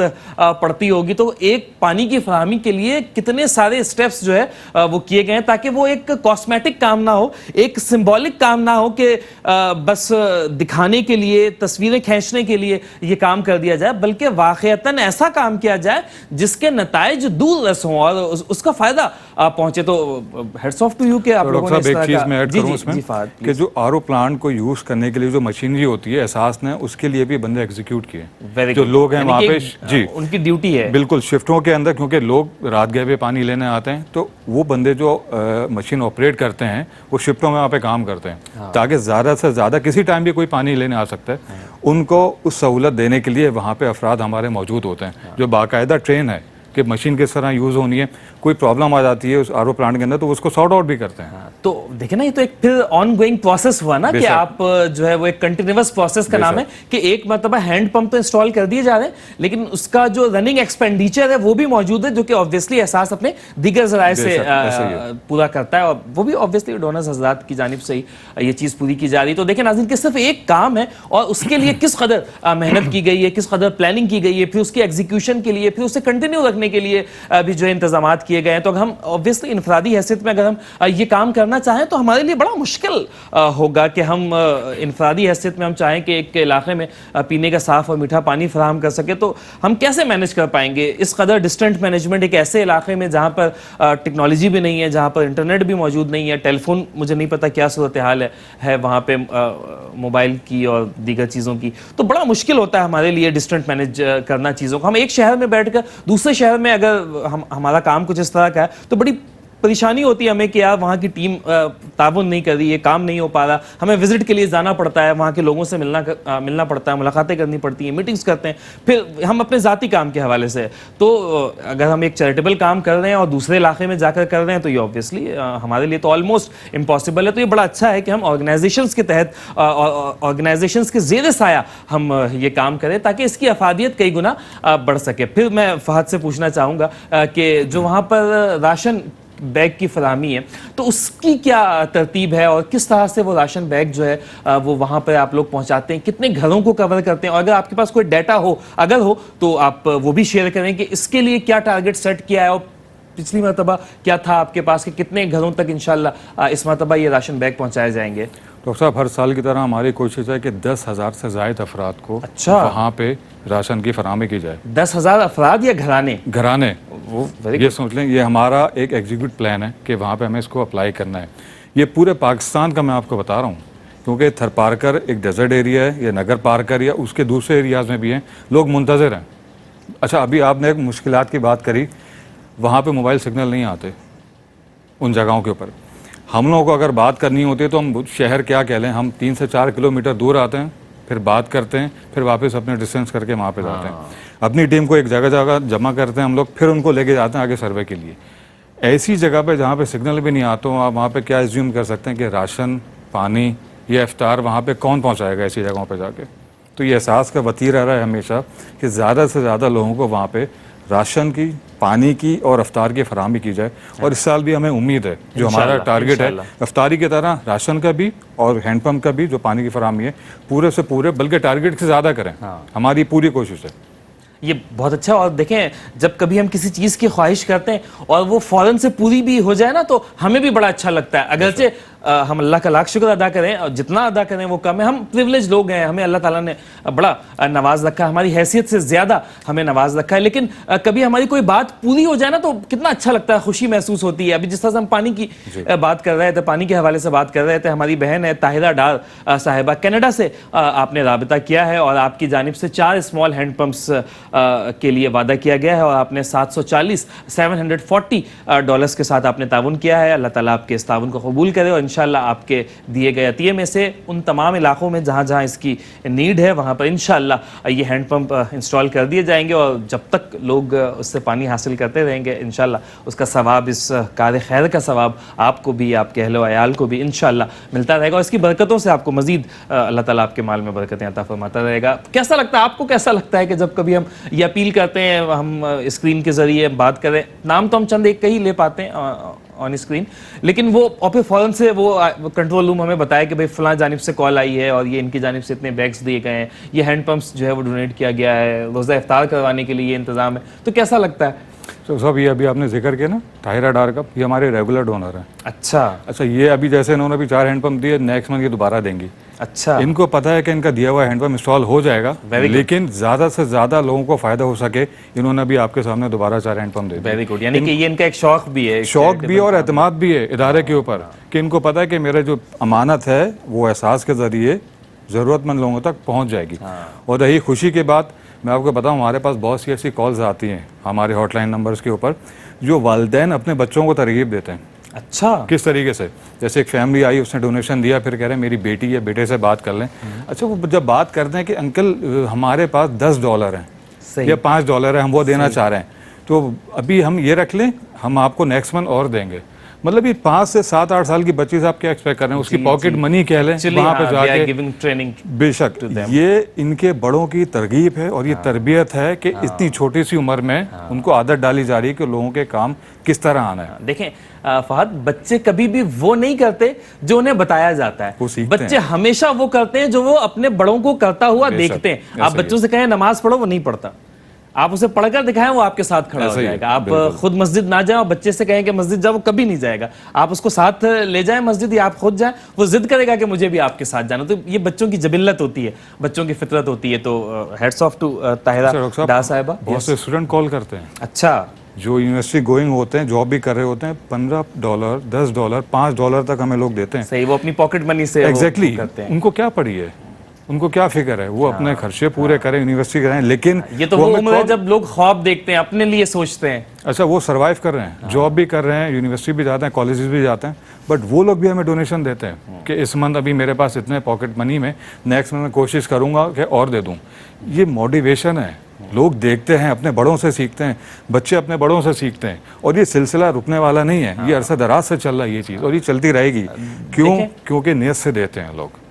पड़ती होगी। तो एक पानी की फराहमी के लिए कितने सारे स्टेप्स जो है वो किए गए हैं, ताकि वो एक कॉस्मेटिक काम ना हो, एक सिंबॉलिक काम ना हो कि बस दिखाने के लिए, तस्वीरें खींचने के लिए ये काम कर दिया जाए, बल्कि वाक़ईतन ऐसा काम किया जाए जिसके नताइज दूर रस हों और उसका फ़ायदा पहुँचे। तो हेड्स ऑफ टू यू के आप लोगों ने एक चीज मैं ऐड करूं इसमें कि जो आरओ प्लांट को यूज करने के लिए जो मशीनरी होती है, एहसास ने उसके लिए भी बंदे एग्जीक्यूट किए, जो लोग हैं वहाँ पे, जी उनकी ड्यूटी है बिल्कुल शिफ्टों के अंदर, क्योंकि लोग रात गए पे पानी लेने आते हैं, तो वो बंदे जो मशीन ऑपरेट करते हैं वो शिफ्टों में वहाँ पे काम करते हैं, ताकि ज़्यादा से ज़्यादा किसी टाइम भी कोई पानी लेने आ सकता है, उनको उस सहूलत देने के लिए वहाँ पे अफराद हमारे मौजूद होते हैं जो बाकायदा ट्रेन है कि मशीन किस तरह यूज़ होनी है, कोई प्रॉब्लम आ जाती है उस आरओ प्लांट के अंदर तो उसको सॉर्ट आउट भी करते हैं। तो देखे ना, ये तो एक फिर ऑन गोइंग प्रोसेस हुआ ना कि आप जो है वो एक कंटिन्यूअस प्रोसेस का नाम है कि एक मतलब हैंड पंप तो इंस्टॉल कर दिए जा रहे हैं, लेकिन उसका जो रनिंग एक्सपेंडिचर है वो भी मौजूद है, जो कि ऑब्वियसली एहसास अपने दीगर जराए से पूरा करता है, और वो भी ऑब्वियसली डोनर्स हजरात की जानिब से ही ये चीज़ पूरी की जा रही है। तो देखें नाज़रीन कि सिर्फ एक काम है और उसके लिए किस कदर मेहनत की गई है, किस कदर प्लानिंग की गई है, फिर उसके एग्जीक्यूशन के लिए, फिर उसे कंटिन्यू रखने के लिए भी जो इंतजाम किए गए हैं। तो हम ऑब्वियसली इनफरादी हैसियत में अगर हम ये काम करना चाहें तो हमारे लिए बड़ा मुश्किल होगा कि हम इनफरादी हैसियत में हम चाहें कि एक इलाके में पीने का साफ़ और मीठा पानी फराहम कर सके, तो हम कैसे मैनेज कर पाएंगे इस कदर डिस्टेंट मैनेजमेंट एक ऐसे इलाके में जहाँ पर टेक्नोलॉजी भी नहीं है, जहाँ पर इंटरनेट भी मौजूद नहीं है, टेलीफोन मुझे नहीं पता क्या सूरत हाल है वहाँ पे मोबाइल की और दीगर चीज़ों की, तो बड़ा मुश्किल होता है हमारे लिए डिस्टेंट मैनेज करना चीज़ों को। हम एक शहर में बैठ कर दूसरे शहर में अगर हमारा काम कुछ इस तरह का है तो बड़ी परेशानी होती है हमें कि यार वहाँ की टीम ताउन नहीं कर रही है, काम नहीं हो पा रहा, हमें विजिट के लिए जाना पड़ता है, वहाँ के लोगों से मिलना पड़ता है, मुलाकातें करनी पड़ती हैं, मीटिंग्स करते हैं, फिर हम अपने ज़ाती काम के हवाले से। तो अगर हम एक चैरिटेबल काम कर रहे हैं और दूसरे इलाके में जाकर कर रहे हैं तो ये ऑब्वियसली हमारे लिए तो ऑलमोस्ट इम्पॉसिबल है। तो ये बड़ा अच्छा है कि हम ऑर्गेनाइजेशंस के तहत, ऑर्गेनाइजेशंस के ज़ेर साया हम ये काम करें ताकि इसकी अफादियत कई गुना बढ़ सके। फिर मैं फहद से पूछना चाहूँगा कि जो वहाँ पर राशन बैग की फराहमी है तो उसकी क्या तरतीब है और किस तरह से वो राशन बैग जो है वो वहाँ पर आप लोग पहुँचाते हैं, कितने घरों को कवर करते हैं, और अगर आपके पास कोई डाटा हो, अगर हो तो आप वो भी शेयर करें कि इसके लिए क्या टारगेट सेट किया है और पिछली मरतबा क्या था आपके पास कि कितने घरों तक इंशाल्लाह इस मरतबा ये राशन बैग पहुँचाए जाएंगे। डॉक्टर साहब, हर साल की तरह हमारी कोशिश है कि 10,000 से ज़ायद अफराद को अच्छा वहाँ पे राशन की फराहमी की जाए। 10,000 अफराद या घराने? घराने, वो ये सोच लें, ये हमारा एक एग्जीक्यूट प्लान है कि वहाँ पे हमें इसको अप्लाई करना है। ये पूरे पाकिस्तान का मैं आपको बता रहा हूँ, क्योंकि थरपारकर एक डेजर्ट एरिया है, ये नगर पारकर या उसके दूसरे एरियाज़ में भी हैं, लोग मुंतज़िर हैं। अच्छा, अभी आपने एक मुश्किलात की बात करी, वहाँ पे मोबाइल सिग्नल नहीं आते उन जगहों के ऊपर। हम लोगों को अगर बात करनी होती है तो हम शहर क्या कह लें, हम 3 से 4 किलोमीटर दूर आते हैं, फिर बात करते हैं, फिर वापस अपने डिस्टेंस करके वहाँ पे जाते हैं। अपनी टीम को एक जगह जगह जमा करते हैं हम लोग, फिर उनको लेके जाते हैं आगे सर्वे के लिए। ऐसी जगह पे जहाँ पे सिग्नल भी नहीं आते हो, आप वहाँ पे क्या एज्यूम कर सकते हैं कि राशन, पानी या इफ्तार वहाँ पे कौन पहुँचाएगा ऐसी जगहों पे जाके। तो ये एहसास का वतीरा रहा है हमेशा कि ज़्यादा से ज़्यादा लोगों को वहाँ पे राशन की, पानी की और अफ्तार की फराहमी की जाए। और इस साल भी हमें उम्मीद है, जो हमारा टारगेट है अफ्तारी की तरह राशन का भी और हैंडपम्प का भी, जो पानी की फराहमी है, पूरे से पूरे, बल्कि टारगेट से ज़्यादा करें। हमारी पूरी कोशिश है। ये बहुत अच्छा। और देखें, जब कभी हम किसी चीज़ की ख्वाहिश करते हैं और वो फ़ौरन से पूरी भी हो जाए ना तो हमें भी बड़ा अच्छा लगता है। अगरचे हम अल्लाह का लाख शुक्र अदा करें और जितना अदा करें वो कम है। हम प्रिविलेज लोग हैं, हमें अल्लाह ताला ने बड़ा नवाज रखा है, हमारी हैसियत से ज़्यादा हमें नवाज रखा है। लेकिन कभी हमारी कोई बात पूरी हो जाए ना तो कितना अच्छा लगता है, खुशी महसूस होती है। अभी जिस तरह से हम पानी की बात कर रहे थे, पानी के हवाले से बात कर रहे थे, हमारी बहन है ताहिरा डार साहिबा, कनाडा से आपने राबिता किया है और आपकी जानिब से 4 स्मॉल हैंड पम्प्स के लिए वादा किया गया है और आपने 740 डॉलर्स के साथ आपने ताउन किया है। अल्लाह ताला आपके इस ताउन को कबूल करे और इंशाल्लाह आपके दिए गए अतिये में से उन तमाम इलाकों में जहाँ जहाँ इसकी नीड है वहाँ पर इंशाल्लाह ये हैंडपम्प इंस्टॉल कर दिए जाएंगे और जब तक लोग उससे पानी हासिल करते रहेंगे इंशाल्लाह उसका सवाब, इस कार खैर का सवाब आपको भी, आपके अहलो अयाल को भी इंशाल्लाह मिलता रहेगा और इसकी बरकतों से आपको मज़ीद अल्लाह ताला आपके माल में बरकतें अता फरमाता रहेगा। कैसा लगता है आपको, कैसा लगता है कि जब कभी हम ये अपील करते हैं, हम स्क्रीन के ज़रिए बात करें, नाम तो हम चंद एक का ही ले पाते हैं ऑन स्क्रीन, लेकिन वो और फिर फ़ौरन से वो कंट्रोल रूम हमें बताया कि भाई फ़लाँ जानिब से कॉल आई है और ये इनकी जानिब से इतने बैग्स दिए गए हैं, ये हैंड पम्प्स जो है वो डोनेट किया गया है, रोज़ा इफ्तार करवाने के लिए ये इंतज़ाम है। तो कैसा लगता है? तो सब ये अभी आपने जिक्र किया ना ताहिरा डार का, ये हमारे रेगुलर डोनर हैं। अच्छा, ये अभी जैसे इन्होंने अभी 4 हैंडपम्प दिए, नेक्स्ट मंथ ये दोबारा देंगी। अच्छा, इनको पता है कि इनका दिया हुआ हैंडपम्प इंस्टॉल हो जाएगा, लेकिन ज़्यादा से ज़्यादा लोगों को फ़ायदा हो सके, इन्होंने अभी आपके सामने दोबारा 4 हैंडपम्प दे दिए। Very good. यानी कि ये इनका एक शौक भी है, शौक भी और एतमाद भी है इदारे के ऊपर कि इनको पता है कि मेरे जो अमानत है वो एहसास के ज़रिए ज़रूरतमंद लोगों तक पहुँच जाएगी। और रही खुशी की बात, मैं आपको बताऊँ, हमारे पास बहुत सी ऐसी कॉल्स आती हैं हमारे हॉटलाइन नंबर्स के ऊपर जो वालिदैन अपने बच्चों को तरगीब देते हैं। अच्छा, किस तरीके से? जैसे एक फैमिली आई, उसने डोनेशन दिया, फिर कह रहे हैं मेरी बेटी है, बेटे से बात कर लें। अच्छा, वो जब बात करते हैं कि अंकल हमारे पास $10 हैं या $5 है, हम वो देना चाह रहे हैं, तो अभी हम ये रख लें, हम आपको नेक्स्ट मंथ और देंगे। मतलब ये 5 से 7-8 साल की बच्ची से आप क्या एक्सपेक्ट कर रहे हैं, उसकी पॉकेट मनी कह लें, वहाँ पे जाके गिविंग ट्रेनिंग। बेशक ये इनके बड़ों की तरगीब है और ये तरबियत है कि इतनी छोटी सी उम्र में उनको आदत डाली जा रही है कि लोगों के काम किस तरह आना है। देखें फहद, बच्चे कभी भी वो नहीं करते जो उन्हें बताया जाता है, बच्चे हमेशा वो करते हैं जो वो अपने बड़ों को करता हुआ देखते हैं। आप बच्चों से कहें नमाज पढ़ो, वो नहीं पढ़ता। आप उसे पढ़कर दिखाएं, वो आपके साथ खड़ा हो जाएगा। आप खुद मस्जिद ना जाएं और बच्चे से कहें कि मस्जिद जाओ, वो कभी नहीं जाएगा। आप उसको साथ ले जाएं मस्जिद या आप खुद जाएं, वो जिद करेगा कि मुझे भी आपके साथ जाना। तो ये बच्चों की जबिल्लत होती है, बच्चों की फितरत होती है। तो हेड्स ऑफ टू ताहिरा डार साहिबा। बहुत से स्टूडेंट कॉल करते हैं, अच्छा, जो यूनिवर्सिटी गोइंग होते हैं, जॉब भी कर रहे होते हैं, $15, $10, $5 तक हमें लोग देते हैं। सही, वो अपनी पॉकेट मनी से एग्जैक्टली करते हैं। उनको क्या पड़ी है, उनको क्या फिक्र है, वो अपने खर्चे पूरे करें, यूनिवर्सिटी करें, लेकिन ये तो वो उम्र है जब लोग ख्वाब देखते हैं, अपने लिए सोचते हैं। अच्छा, वो सरवाइव कर रहे हैं, जॉब भी कर रहे हैं, यूनिवर्सिटी भी जाते हैं, कॉलेजेस भी जाते हैं, बट वो लोग भी हमें डोनेशन देते हैं कि इस मंथ अभी मेरे पास इतने पॉकेट मनी में, नेक्स्ट मंथ मैं कोशिश करूंगा कि और दे दूं। ये मोटिवेशन है, लोग देखते हैं, अपने बड़ों से सीखते हैं, बच्चे अपने बड़ों से सीखते हैं, और ये सिलसिला रुकने वाला नहीं है, ये अरसा दराज से चल रहा है ये चीज़, और ये चलती रहेगी। क्यों? क्योंकि नियत से देते हैं लोग।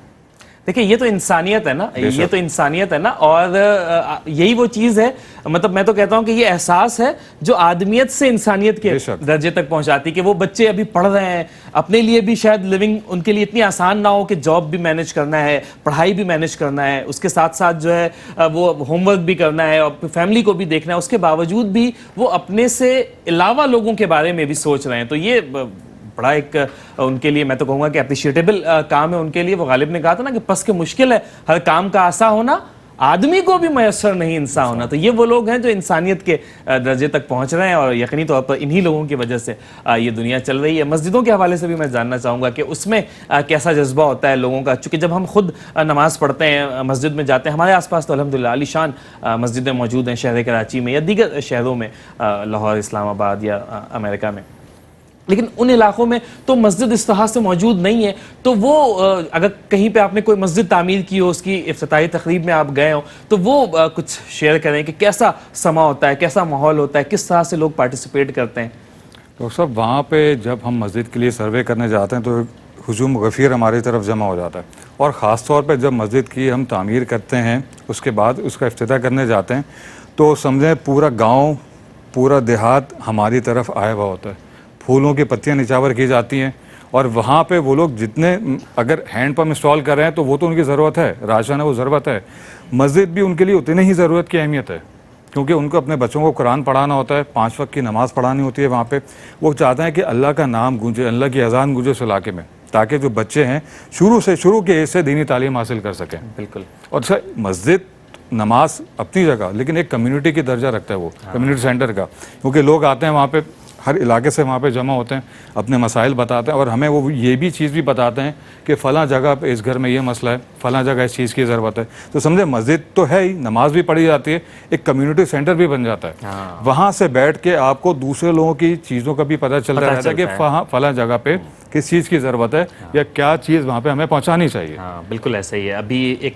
देखिए, ये तो इंसानियत है ना, ये तो इंसानियत है ना, और यही वो चीज है, मतलब मैं तो कहता हूं कि ये एहसास है जो आदमियत से इंसानियत के दर्जे तक पहुंचाती, कि वो बच्चे अभी पढ़ रहे हैं, अपने लिए भी शायद लिविंग उनके लिए इतनी आसान ना हो कि जॉब भी मैनेज करना है, पढ़ाई भी मैनेज करना है, उसके साथ साथ जो है वो होमवर्क भी करना है और फैमिली को भी देखना है, उसके बावजूद भी वो अपने से अलावा लोगों के बारे में भी सोच रहे हैं। तो ये बड़ा एक उनके लिए मैं तो कहूंगा कि अप्रिशिएटेबल काम है उनके लिए। वो गालिब ने कहा था ना कि बस के मुश्किल है हर काम का आसा होना, आदमी को भी मयसर नहीं इंसान होना। तो ये वो लोग हैं जो इंसानियत के दर्जे तक पहुंच रहे हैं, और यकीनी तौर पर इन्हीं लोगों की वजह से ये दुनिया चल रही है। मस्जिदों के हवाले से भी मैं जानना चाहूँगा कि उसमें कैसा जज्बा होता है लोगों का, चूँकि जब हम खुद नमाज़ पढ़ते हैं, मस्जिद में जाते हैं, हमारे आसपास तो अल्हम्दुलिल्लाह आलीशान मस्जिदें मौजूद हैं शहर कराची में या दीगर शहरों में, लाहौर, इस्लामाबाद या अमेरिका में, लेकिन उन इलाकों में तो मस्जिद इस तरह से मौजूद नहीं है। तो वो अगर कहीं पे आपने कोई मस्जिद तामीर की हो, उसकी इफ्तिताही तकरीब में आप गए हो, तो वो कुछ शेयर करें कि कैसा समा होता है, कैसा माहौल होता है, किस तरह से लोग पार्टिसिपेट करते हैं। तो सब वहाँ पे जब हम मस्जिद के लिए सर्वे करने जाते हैं तो हुजूम गफ़ीर हमारी तरफ जमा हो जाता है, और ख़ास तौर पे जब मस्जिद की हम तामीर करते हैं उसके बाद उसका इफ्तिताह करने जाते हैं तो समझें पूरा गाँव, पूरा देहात हमारी तरफ आया हुआ होता है, फूलों की पत्तियां निछावर की जाती हैं, और वहाँ पे वो लोग जितने अगर हैंडपम्प इंस्टॉल कर रहे हैं तो वो तो उनकी ज़रूरत है, राशन है, वो ज़रूरत है, मस्जिद भी उनके लिए उतनी ही ज़रूरत की अहमियत है, क्योंकि उनको अपने बच्चों को कुरान पढ़ाना होता है, 5 वक्त की नमाज़ पढ़ानी होती है वहाँ पे। वो चाहते हैं कि अल्लाह का नाम गूंजे, अल्लाह की अजान गूंजे उस इलाके में, ताकि जो बच्चे हैं शुरू के एज से दीनी तालीम हासिल कर सकें। बिल्कुल। और सर मस्जिद नमाज अपनी जगह, लेकिन एक कम्युनिटी की दर्जा रखता है वो, कम्युनिटी सेंटर का, क्योंकि लोग आते हैं वहाँ पे, हर इलाके से वहाँ पे जमा होते हैं, अपने मसाइल बताते हैं, और हमें वो ये भी चीज़ भी बताते हैं कि फ़लाँ जगह पे इस घर में ये मसला है, फ़लाँ जगह इस चीज़ की ज़रूरत है। तो समझे मस्जिद तो है ही, नमाज भी पढ़ी जाती है, एक कम्युनिटी सेंटर भी बन जाता है। वहाँ से बैठ के आपको दूसरे लोगों की चीज़ों का भी पता चलता रहता है कि फ़लाँ जगह पे किस चीज़ की ज़रूरत है या क्या चीज़ वहाँ पे हमें पहुँचानी चाहिए। हाँ, बिल्कुल ऐसा ही है। अभी एक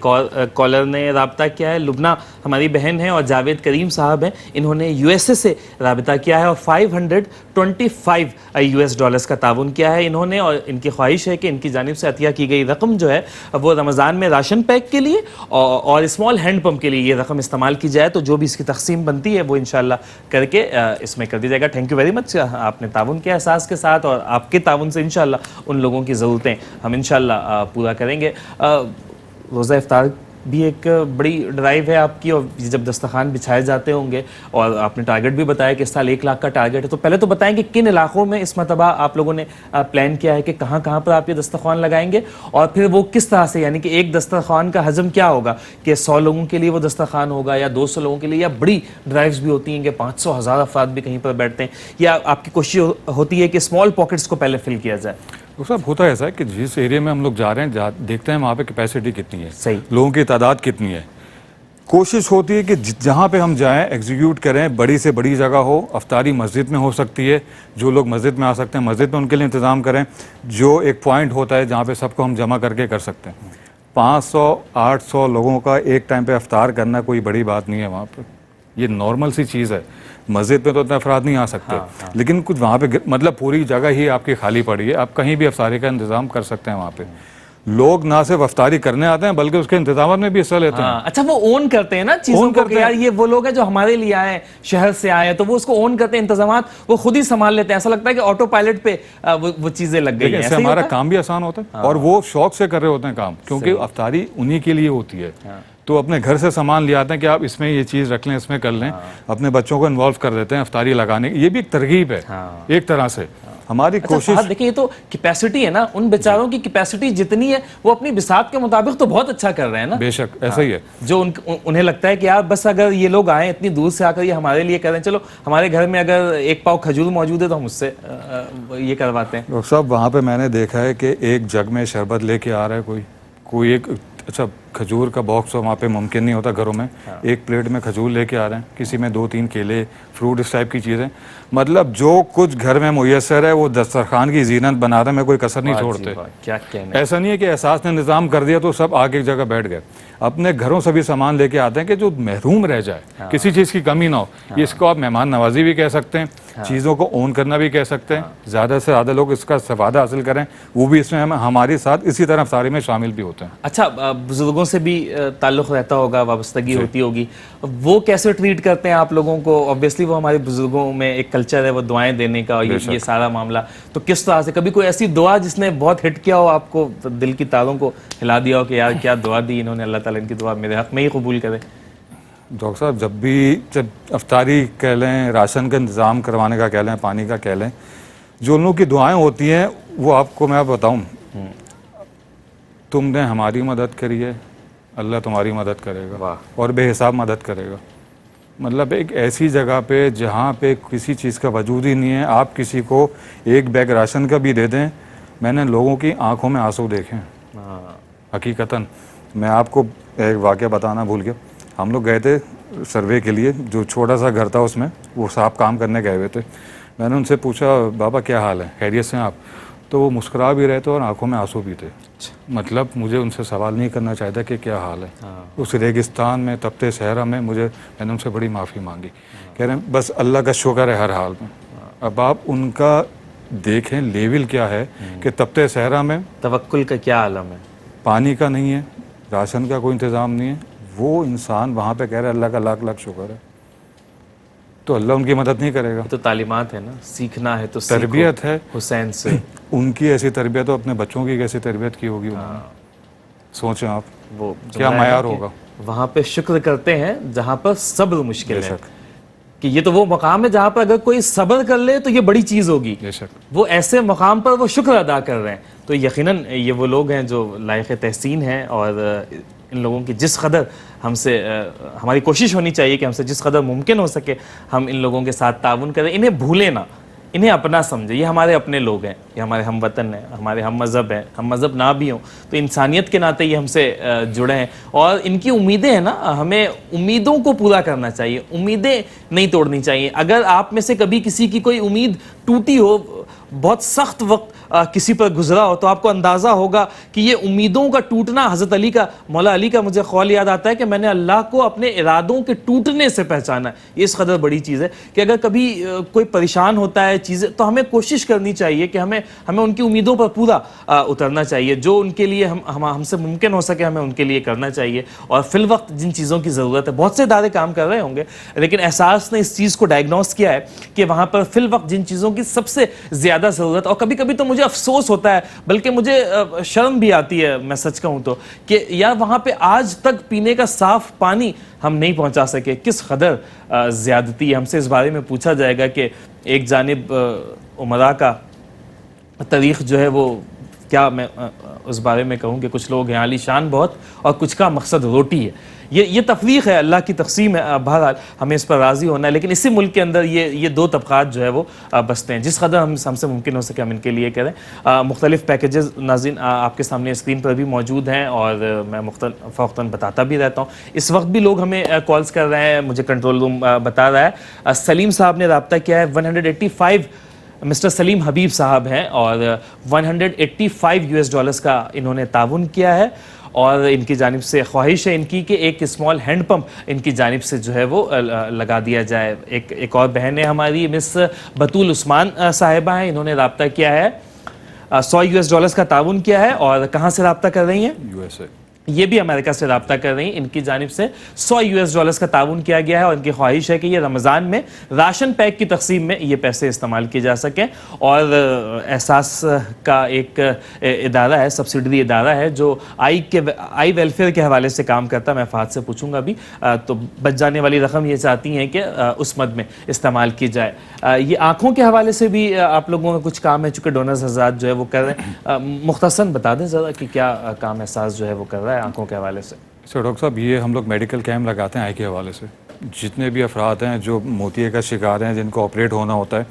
कॉलर ने रब्ता किया है, लुबना हमारी बहन है और जावेद करीम साहब हैं, इन्होंने यूएसए से रब्ता किया है और $525 US डॉलर्स का ताउन किया है इन्होंने, और इनकी ख्वाहिश है कि इनकी जानिब से अतिया की गई रकम जो है वो रमज़ान में राशन पैक के लिए और स्मॉल हैंड पंप के लिए ये रकम इस्तेमाल की जाए, तो जो भी इसकी तकसीम बनती है वो इंशाल्लाह करके इसमें कर दी जाएगा। थैंक यू वेरी मच, आपने ताउन किया एहसास के साथ, और आपके ताउन से इंशाल्लाह उन लोगों की ज़रूरतें हम इंशाल्लाह पूरा करेंगे। रोज़ा इफ्तार भी एक बड़ी ड्राइव है आपकी, और जब दस्तरखान बिछाए जाते होंगे, और आपने टारगेट भी बताया कि इस साल 1 लाख का टारगेट है, तो पहले तो बताएं कि किन इलाकों में इस मरतबा आप लोगों ने प्लान किया है कि कहाँ कहाँ पर आप ये दस्तरखान लगाएंगे, और फिर वो किस तरह से, यानी कि एक दस्तरखान का हजम क्या होगा, कि 100 लोगों के लिए वो दस्तरखान होगा या 200 लोगों के लिए, या बड़ी ड्राइव्स भी होती हैं कि 500-1000 अफराद भी कहीं पर बैठते हैं, या आपकी कोशिश होती है कि स्मॉल पॉकेट्स को पहले फिल किया जाए? तो सब होता है ऐसा है कि जिस एरिया में हम लोग जा रहे हैं देखते हैं वहाँ पे कैपेसिटी कितनी है, सही, लोगों की तादाद कितनी है, कोशिश होती है कि जहाँ पे हम जाएं एग्जीक्यूट करें, बड़ी से बड़ी जगह हो, अफ्तारी मस्जिद में हो सकती है, जो लोग मस्जिद में आ सकते हैं मस्जिद में उनके लिए इंतज़ाम करें, जो एक पॉइंट होता है जहाँ पे सबको हम जमा करके कर सकते हैं। 500-800 लोगों का एक टाइम पे अफ्तार करना कोई बड़ी बात नहीं है वहाँ पर, ये नॉर्मल सी चीज़ है। मस्जिद में तो इतना अफराद नहीं आ सकते, लेकिन कुछ वहाँ पे मतलब पूरी जगह ही आपकी खाली पड़ी है, आप कहीं भी अफ्तारी का इंतज़ाम कर सकते हैं। वहाँ पे लोग ना सिर्फ अफ्तारी करने आते हैं बल्कि उसके इंतजाम में भी हिस्सा लेते हैं। अच्छा, वो ओन करते हैं ना चीजों को, यार ये वो लोग हैं जो हमारे लिए आए, शहर से आए, तो वो उसको ओन करते हैं, इंतजामात वो खुद ही संभाल लेते हैं। ऐसा लगता है कि ऑटो पायलट पे वो चीजें लग गई हैं। इससे हमारा काम भी आसान होता है, और वो शौक से कर रहे होते हैं काम, क्योंकि अफ्तारी उन्हीं के लिए होती है। तो अपने घर से सामान ले आते हैं कि आप इसमें ये चीज़ रख लें, इसमें कर लें, अपने बच्चों को इन्वॉल्व कर देते हैं अफ्तारी लगाने। ये भी एक तरगीब है एक तरह से हमारी कोशिश। देखिए, ये तो कैपेसिटी है ना, उन बेचारों की कैपेसिटी जितनी है वो अपनी बिसात के मुताबिक तो बहुत अच्छा कर रहे हैं ना। बेशक ऐसा ही है। जो उन्हें लगता है कि यार बस अगर ये लोग आए इतनी दूर से आकर ये हमारे लिए करें, चलो हमारे घर में अगर 1 पाव खजूर मौजूद है तो हम उससे ये करवाते हैं। डॉक्टर साहब, वहाँ पे मैंने देखा है कि एक जग में शरबत लेके आ रहा है कोई एक अच्छा खजूर का बॉक्स तो वहाँ पे मुमकिन नहीं होता घरों में। एक प्लेट में खजूर लेके आ रहे हैं, किसी में 2-3 केले, फ्रूट, इस टाइप की चीज़ें। मतलब जो कुछ घर में मुयसर है वो दस्तरखान की जीनत बना रहे हैं, में कोई कसर नहीं वाह जी छोड़ते। वाह, क्या कहना है। ऐसा नहीं है कि एहसास ने निज़ाम कर दिया तो सब आगे एक जगह बैठ गए। अपने घरों से भी सामान लेके आते हैं कि जो महरूम रह जाए, किसी चीज़ की कमी ना हो। इसको आप मेहमान नवाजी भी कह सकते हैं, चीज़ों को ओन करना भी कह सकते हैं। ज़्यादा से ज़्यादा लोग इसका फ़ायदा हासिल करें, वो भी इसमें हमारे साथ इसी तरह इफ्तारी में शामिल भी होते हैं। अच्छा, बुजुर्गों से भी ताल्लुक़ रहता होगा, वाबस्तगी होती होगी, वो कैसे ट्रीट करते हैं आप लोगों को? ऑब्वियसली वो हमारे बुजुर्गों में एक कल्चर है वो दुआएं देने का, और ये सारा मामला। तो किस तरह से, कभी कोई ऐसी दुआ जिसने बहुत हिट किया हो, आपको दिल की तारों को हिला दिया हो कि यार क्या दुआ दी इन्होंने, अल्लाह ताला इनकी दुआ मेरे हक में ही कबूल करे? डॉक्टर साहब, जब अफ्तारी कह लें, राशन का इंतज़ाम करवाने का कह लें, पानी का कह लें, जो उन लोगों की दुआएं होती हैं वो आपको मैं बताऊं, तुमने हमारी मदद करी है, अल्लाह तुम्हारी मदद करेगा और बेहिसाब मदद करेगा। मतलब एक ऐसी जगह पे जहाँ पे किसी चीज़ का वजूद ही नहीं है, आप किसी को एक बैग राशन का भी दे दें, मैंने लोगों की आंखों में आंसू देखे हैं। हकीकतन मैं आपको एक वाक़या बताना भूल गया। हम लोग गए थे सर्वे के लिए, जो छोटा सा घर था उसमें वो साहब काम करने गए हुए थे। मैंने उनसे पूछा, बाबा क्या हाल है, खैरियत से हैं आप? तो वो मुस्कुरा भी रहे थे और आंखों में आंसू भी थे। मतलब मुझे उनसे सवाल नहीं करना चाहता कि क्या हाल है। उस रेगिस्तान में, तपते सहरा में, मैंने उनसे बड़ी माफ़ी मांगी। कह रहे हैं बस अल्लाह का शुक्र है हर हाल में। अब आप उनका देखें लेवल क्या है कि तपते सहरा में तवक्कुल का क्या आलम है, पानी का नहीं है, राशन का कोई इंतज़ाम नहीं है, वो इंसान वहाँ पे कह रहा है अल्लाह का लाख लाख शुक्र है, तो अल्लाह उनकी मदद नहीं करेगा। तो तालीमात है ना, सीखना है तो तरबियत है हुसैन से। उनकी ऐसी तरबियत हो, अपने बच्चों की कैसी तरबियत की होगी उन्होंने, सोचें आप वो क्या मायार होगा। वहाँ पे शुक्र करते हैं जहाँ पर सब्र मुश्किल है, कि ये तो वो मकाम है जहाँ पर अगर कोई सब्र कर ले तो ये बड़ी चीज़ होगी। वो ऐसे मकाम पर वो शुक्र अदा कर रहे हैं, तो यकीनन ये वो लोग हैं जो लायक तहसीन हैं। और इन लोगों की जिस कदर हमसे हमारी कोशिश होनी चाहिए कि हमसे जिस कदर मुमकिन हो सके हम इन लोगों के साथ ताउन करें, इन्हें भूलें ना, इन्हें अपना समझे। ये हमारे अपने लोग हैं, ये हमारे हम वतन हैं, हमारे हम मज़हब हैं। हम मज़हब ना भी हों तो इंसानियत के नाते ये हमसे जुड़े हैं, और इनकी उम्मीदें हैं ना, हमें उम्मीदों को पूरा करना चाहिए, उम्मीदें नहीं तोड़नी चाहिए। अगर आप में से कभी किसी की कोई उम्मीद टूटी हो, बहुत सख्त वक्त किसी पर गुजरा हो, तो आपको अंदाज़ा होगा कि ये उम्मीदों का टूटना, हज़रत अली का, मौला अली का मुझे ख़ौल याद आता है कि मैंने अल्लाह को अपने इरादों के टूटने से पहचाना। ये इस कदर बड़ी चीज़ है कि अगर कभी कोई परेशान होता है चीज़ें, तो हमें कोशिश करनी चाहिए कि हमें उनकी उम्मीदों पर पूरा उतरना चाहिए। जो उनके लिए हमसे मुमकिन हो सके हमें उनके लिए करना चाहिए। और फिल वक्त जिन चीज़ों की ज़रूरत है, बहुत से इदारे काम कर रहे होंगे, लेकिन एहसास ने इस चीज़ को डायग्नोस किया है कि वहाँ पर फिल वक्त जिन चीज़ों की सबसे ज़्यादा ज़रूरत, और कभी कभी तो मुझे अफसोस होता है, बल्कि मुझे शर्म भी आती है, मैं सच कहूँ तो, कि यार वहाँ पे आज तक पीने का साफ पानी हम नहीं पहुँचा सके। किस कदर ज़्यादती है। हमसे इस बारे में पूछा जाएगा कि एक जानिब उमरा का तारीख़ जो है वो क्या, मैं उस बारे में कहूँ कि कुछ लोग हैं आलीशान बहुत और कुछ का मकसद रोटी है। ये तफरीक है, अल्लाह की तकसीम है। बहरहाल हमें इस पर राज़ी होना है, लेकिन इसी मुल्क के अंदर ये दो तबक़ात जो है वो बसते हैं। जिस कदर हमसे मुमकिन हो सके हम इनके लिए करें। मुख्तलिफ़ पैकेजेस नाज़रीन आपके सामने स्क्रीन पर भी मौजूद हैं, और मैं फ़ौक़तन बताता भी रहता हूँ। इस वक्त भी लोग हमें कॉल्स कर रहे हैं, मुझे कंट्रोल रूम बता रहा है। सलीम साहब ने रब्ता किया है, 185 मिस्टर सलीम हबीब साहब हैं, और $185 का इन्होंने ताउन किया है। और इनकी जानिब से ख्वाहिश है इनकी कि एक स्मॉल हैंड पंप इनकी जानिब से जो है वो लगा दिया जाए। एक और बहन है हमारी, मिस बतूल उस्मान साहिबा हैं, इन्होंने रब्ता किया है, $100 का ताउन किया है। और कहाँ से रब्ता कर रही हैं? USA। ये भी अमेरिका से रब्ता कर रही हैं। इनकी जानिब से $100 का ताउन किया गया है, और इनकी ख्वाहिश है कि ये रमज़ान में राशन पैक की तकसीम में ये पैसे इस्तेमाल किए जा सकें। और एहसास का एक इदारा है, सब्सिडरी इदारा है, जो आई वेलफेयर के हवाले से काम करता है। मैं फ़ाद से पूछूंगा अभी, तो बच जाने वाली रकम ये चाहती हैं कि उस मद में इस्तेमाल की जाए। ये आँखों के हवाले से भी आप लोगों का कुछ काम है, चूँकि डोनर्स हज़रात जो है वो कर रहे हैं। मुख्तसरन बता दें ज़रा कि क्या काम एहसास जो है वो कर रहा है आंखों के हवाले से। सर डॉक्टर साहब, ये हम लोग मेडिकल कैंप लगाते हैं आई के हवाले से। जितने भी अफराद हैं जो मोतिये का शिकार हैं, जिनको ऑपरेट होना होता है,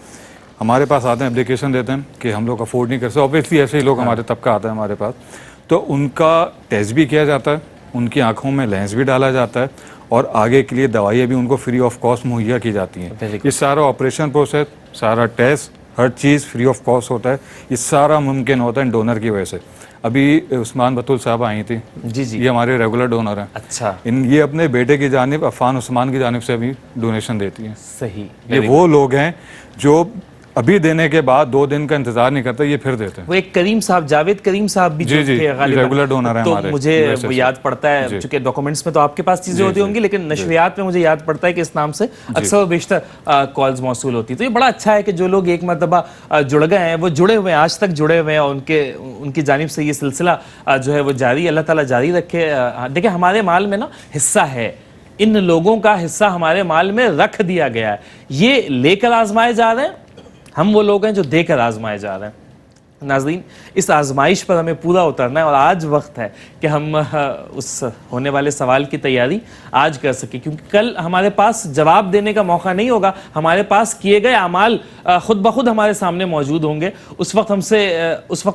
हमारे पास आते हैं, एप्लीकेशन देते हैं कि हम लोग अफोर्ड नहीं कर सकते। ऑब्वियसली ऐसे ही लोग हमारे तबका आता है हमारे पास, तो उनका टेस्ट भी किया जाता है उनकी आंखों में लेंस भी डाला जाता है और आगे के लिए दवाइयाँ भी उनको फ्री ऑफ कॉस्ट मुहैया की जाती हैं। ये सारा ऑपरेशन प्रोसेस, सारा टेस्ट, हर चीज़ फ्री ऑफ कॉस्ट होता है। ये सारा मुमकिन होता है डोनर की वजह से। अभी उस्मान बतूल साहब आई थी, जी जी, ये हमारे रेगुलर डोनर हैं। अच्छा, ये अपने बेटे की जानिब, अफान उस्मान की जानिब से अभी डोनेशन देती हैं। सही। ये वो लोग हैं जो अभी देने के बाद 2 दिन का इंतजार नहीं करते, ये फिर देते हैं। वो एक करीम साहब, जावेद करीम साहब भी जी, जो जी, थे गालिबन, रेगुलर डोनर हैं तो हमारे, मुझे USA वो से। याद पड़ता है, जी। चूंकि डॉक्यूमेंट्स में तो आपके पास चीजें जी, होती जी, होंगी, लेकिन नशरियात में मुझे याद पड़ता है कि इस नाम से अक्सर और बेशतर कॉल्स मौसूल होती है। तो ये बड़ा अच्छा है कि जो लोग एक मरतबा जुड़ गए हैं वो जुड़े हुए हैं, आज तक जुड़े हुए हैं, और उनकी जानिब से ये सिलसिला जो है वो जारी, अल्लाह ताला जारी रखे। देखिए, हमारे माल में ना हिस्सा है, इन लोगों का हिस्सा हमारे माल में रख दिया गया है। ये लेकर आजमाए जा रहे हैं, हम वो लोग हैं जो देकर आजमाए जा रहे हैं। नाज़रीन, इस आजमाइश पर हमें पूरा उतरना है और आज वक्त है कि हम उस होने वाले सवाल की तैयारी आज कर सकें, क्योंकि कल हमारे पास जवाब देने का मौका नहीं होगा। हमारे पास किए गए अमाल खुद ब खुद हमारे सामने मौजूद होंगे। उस वक्त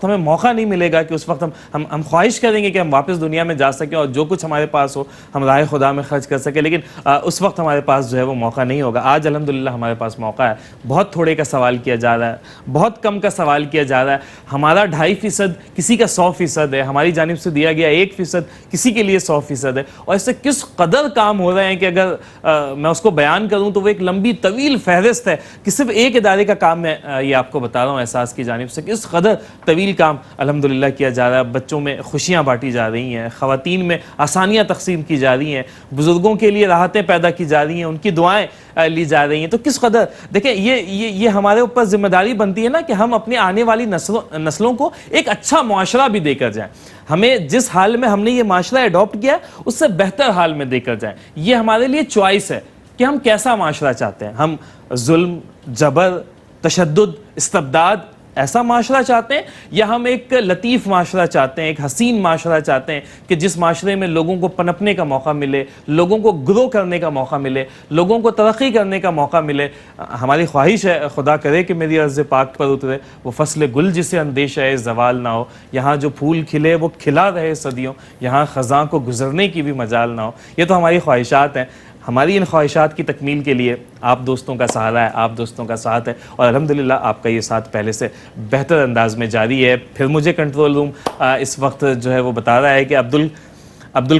हमें मौका नहीं मिलेगा कि उस वक्त हम ख्वाहिश करेंगे कि हम वापस दुनिया में जा सकें और जो कुछ हमारे पास हो हम राह खुदा में खर्च कर सकें, लेकिन उस वक्त हमारे पास जो है वो मौका नहीं होगा। आज अल्हम्दुलिल्लाह हमारे पास मौका है। बहुत थोड़े का सवाल किया जा रहा है, बहुत कम का सवाल किया जा रहा है। हमारा 2.5%, किसी का 100% है, हमारी जानिब से दिया गया 1%, किसी के लिए 100% है। और इससे किस कदर काम हो रहे हैं कि अगर मैं उसको बयान करूं तो वो एक लंबी तवील फहरिस्त है कि सिर्फ एक इदारे का काम मैं ये आपको बता रहा हूँ एहसास की जानिब से, किस कदर तवील काम अल्हम्दुलिल्लाह किया जा रहा है। बच्चों में खुशियाँ बांटी जा रही हैं, ख़वातीन में आसानियाँ तकसीम की जा रही हैं, बुजुर्गों के लिए राहतें पैदा की जा रही हैं, उनकी दुआएं ली जा रही हैं। तो किस कदर देखें, ये हमारे ऊपर जिम्मेदारी बनती है ना कि हम अपनी आने वाली नस्लों को एक अच्छा मुआशरा भी देकर जाएं। हमें जिस हाल में हमने ये माशरा अडॉप्ट किया उससे बेहतर हाल में देकर जाएं। ये हमारे लिए चॉइस है कि हम कैसा माशरा चाहते हैं। हम जुल्म, जबर, तशद्दुद, इस्तबदाद ऐसा माशरा चाहते हैं, या हम एक लतीफ़ माशरा चाहते हैं, एक हसीन माशरा चाहते हैं कि जिस माशरे में लोगों को पनपने का मौका मिले, लोगों को ग्रो करने का मौका मिले, लोगों को तरक्की करने का मौका मिले। हमारी ख्वाहिश है, खुदा करे कि मेरी अर्ज़ पाक पर उतरे वो फसल गुल जिसे अंदेशा है ज़वाल ना हो, यहाँ जो फूल खिले वो खिला रहे सदियों, यहाँ ख़ज़ां को गुजरने की भी मजाल ना हो। ये तो हमारी ख्वाहिशात हैं। हमारी इन ख्वाहिशात की तकमील के लिए आप दोस्तों का सहारा है, आप दोस्तों का साथ है, और अल्हम्दुलिल्लाह आपका ये साथ पहले से बेहतर अंदाज में जारी है। फिर मुझे कंट्रोल रूम इस वक्त जो है वो बता रहा है कि अब्दुल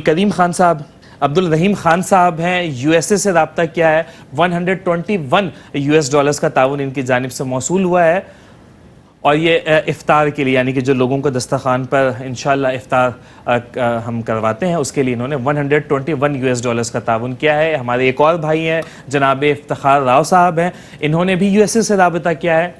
करीम खान साहब, अब्दुल रहीम खान साहब हैं, USA से रब्ता किया है। $121 का ताउन इनकी जानिब से मौसूल हुआ है, और ये इफ्तार के लिए, यानी कि जो लोगों को दस्तरखान पर इंशाअल्लाह इफ्तार हम करवाते हैं, उसके लिए इन्होंने $121 का ताउन किया है। हमारे एक और भाई हैं जनाब इफ्तिखार राव साहब हैं, इन्होंने भी USA से रब्ता किया है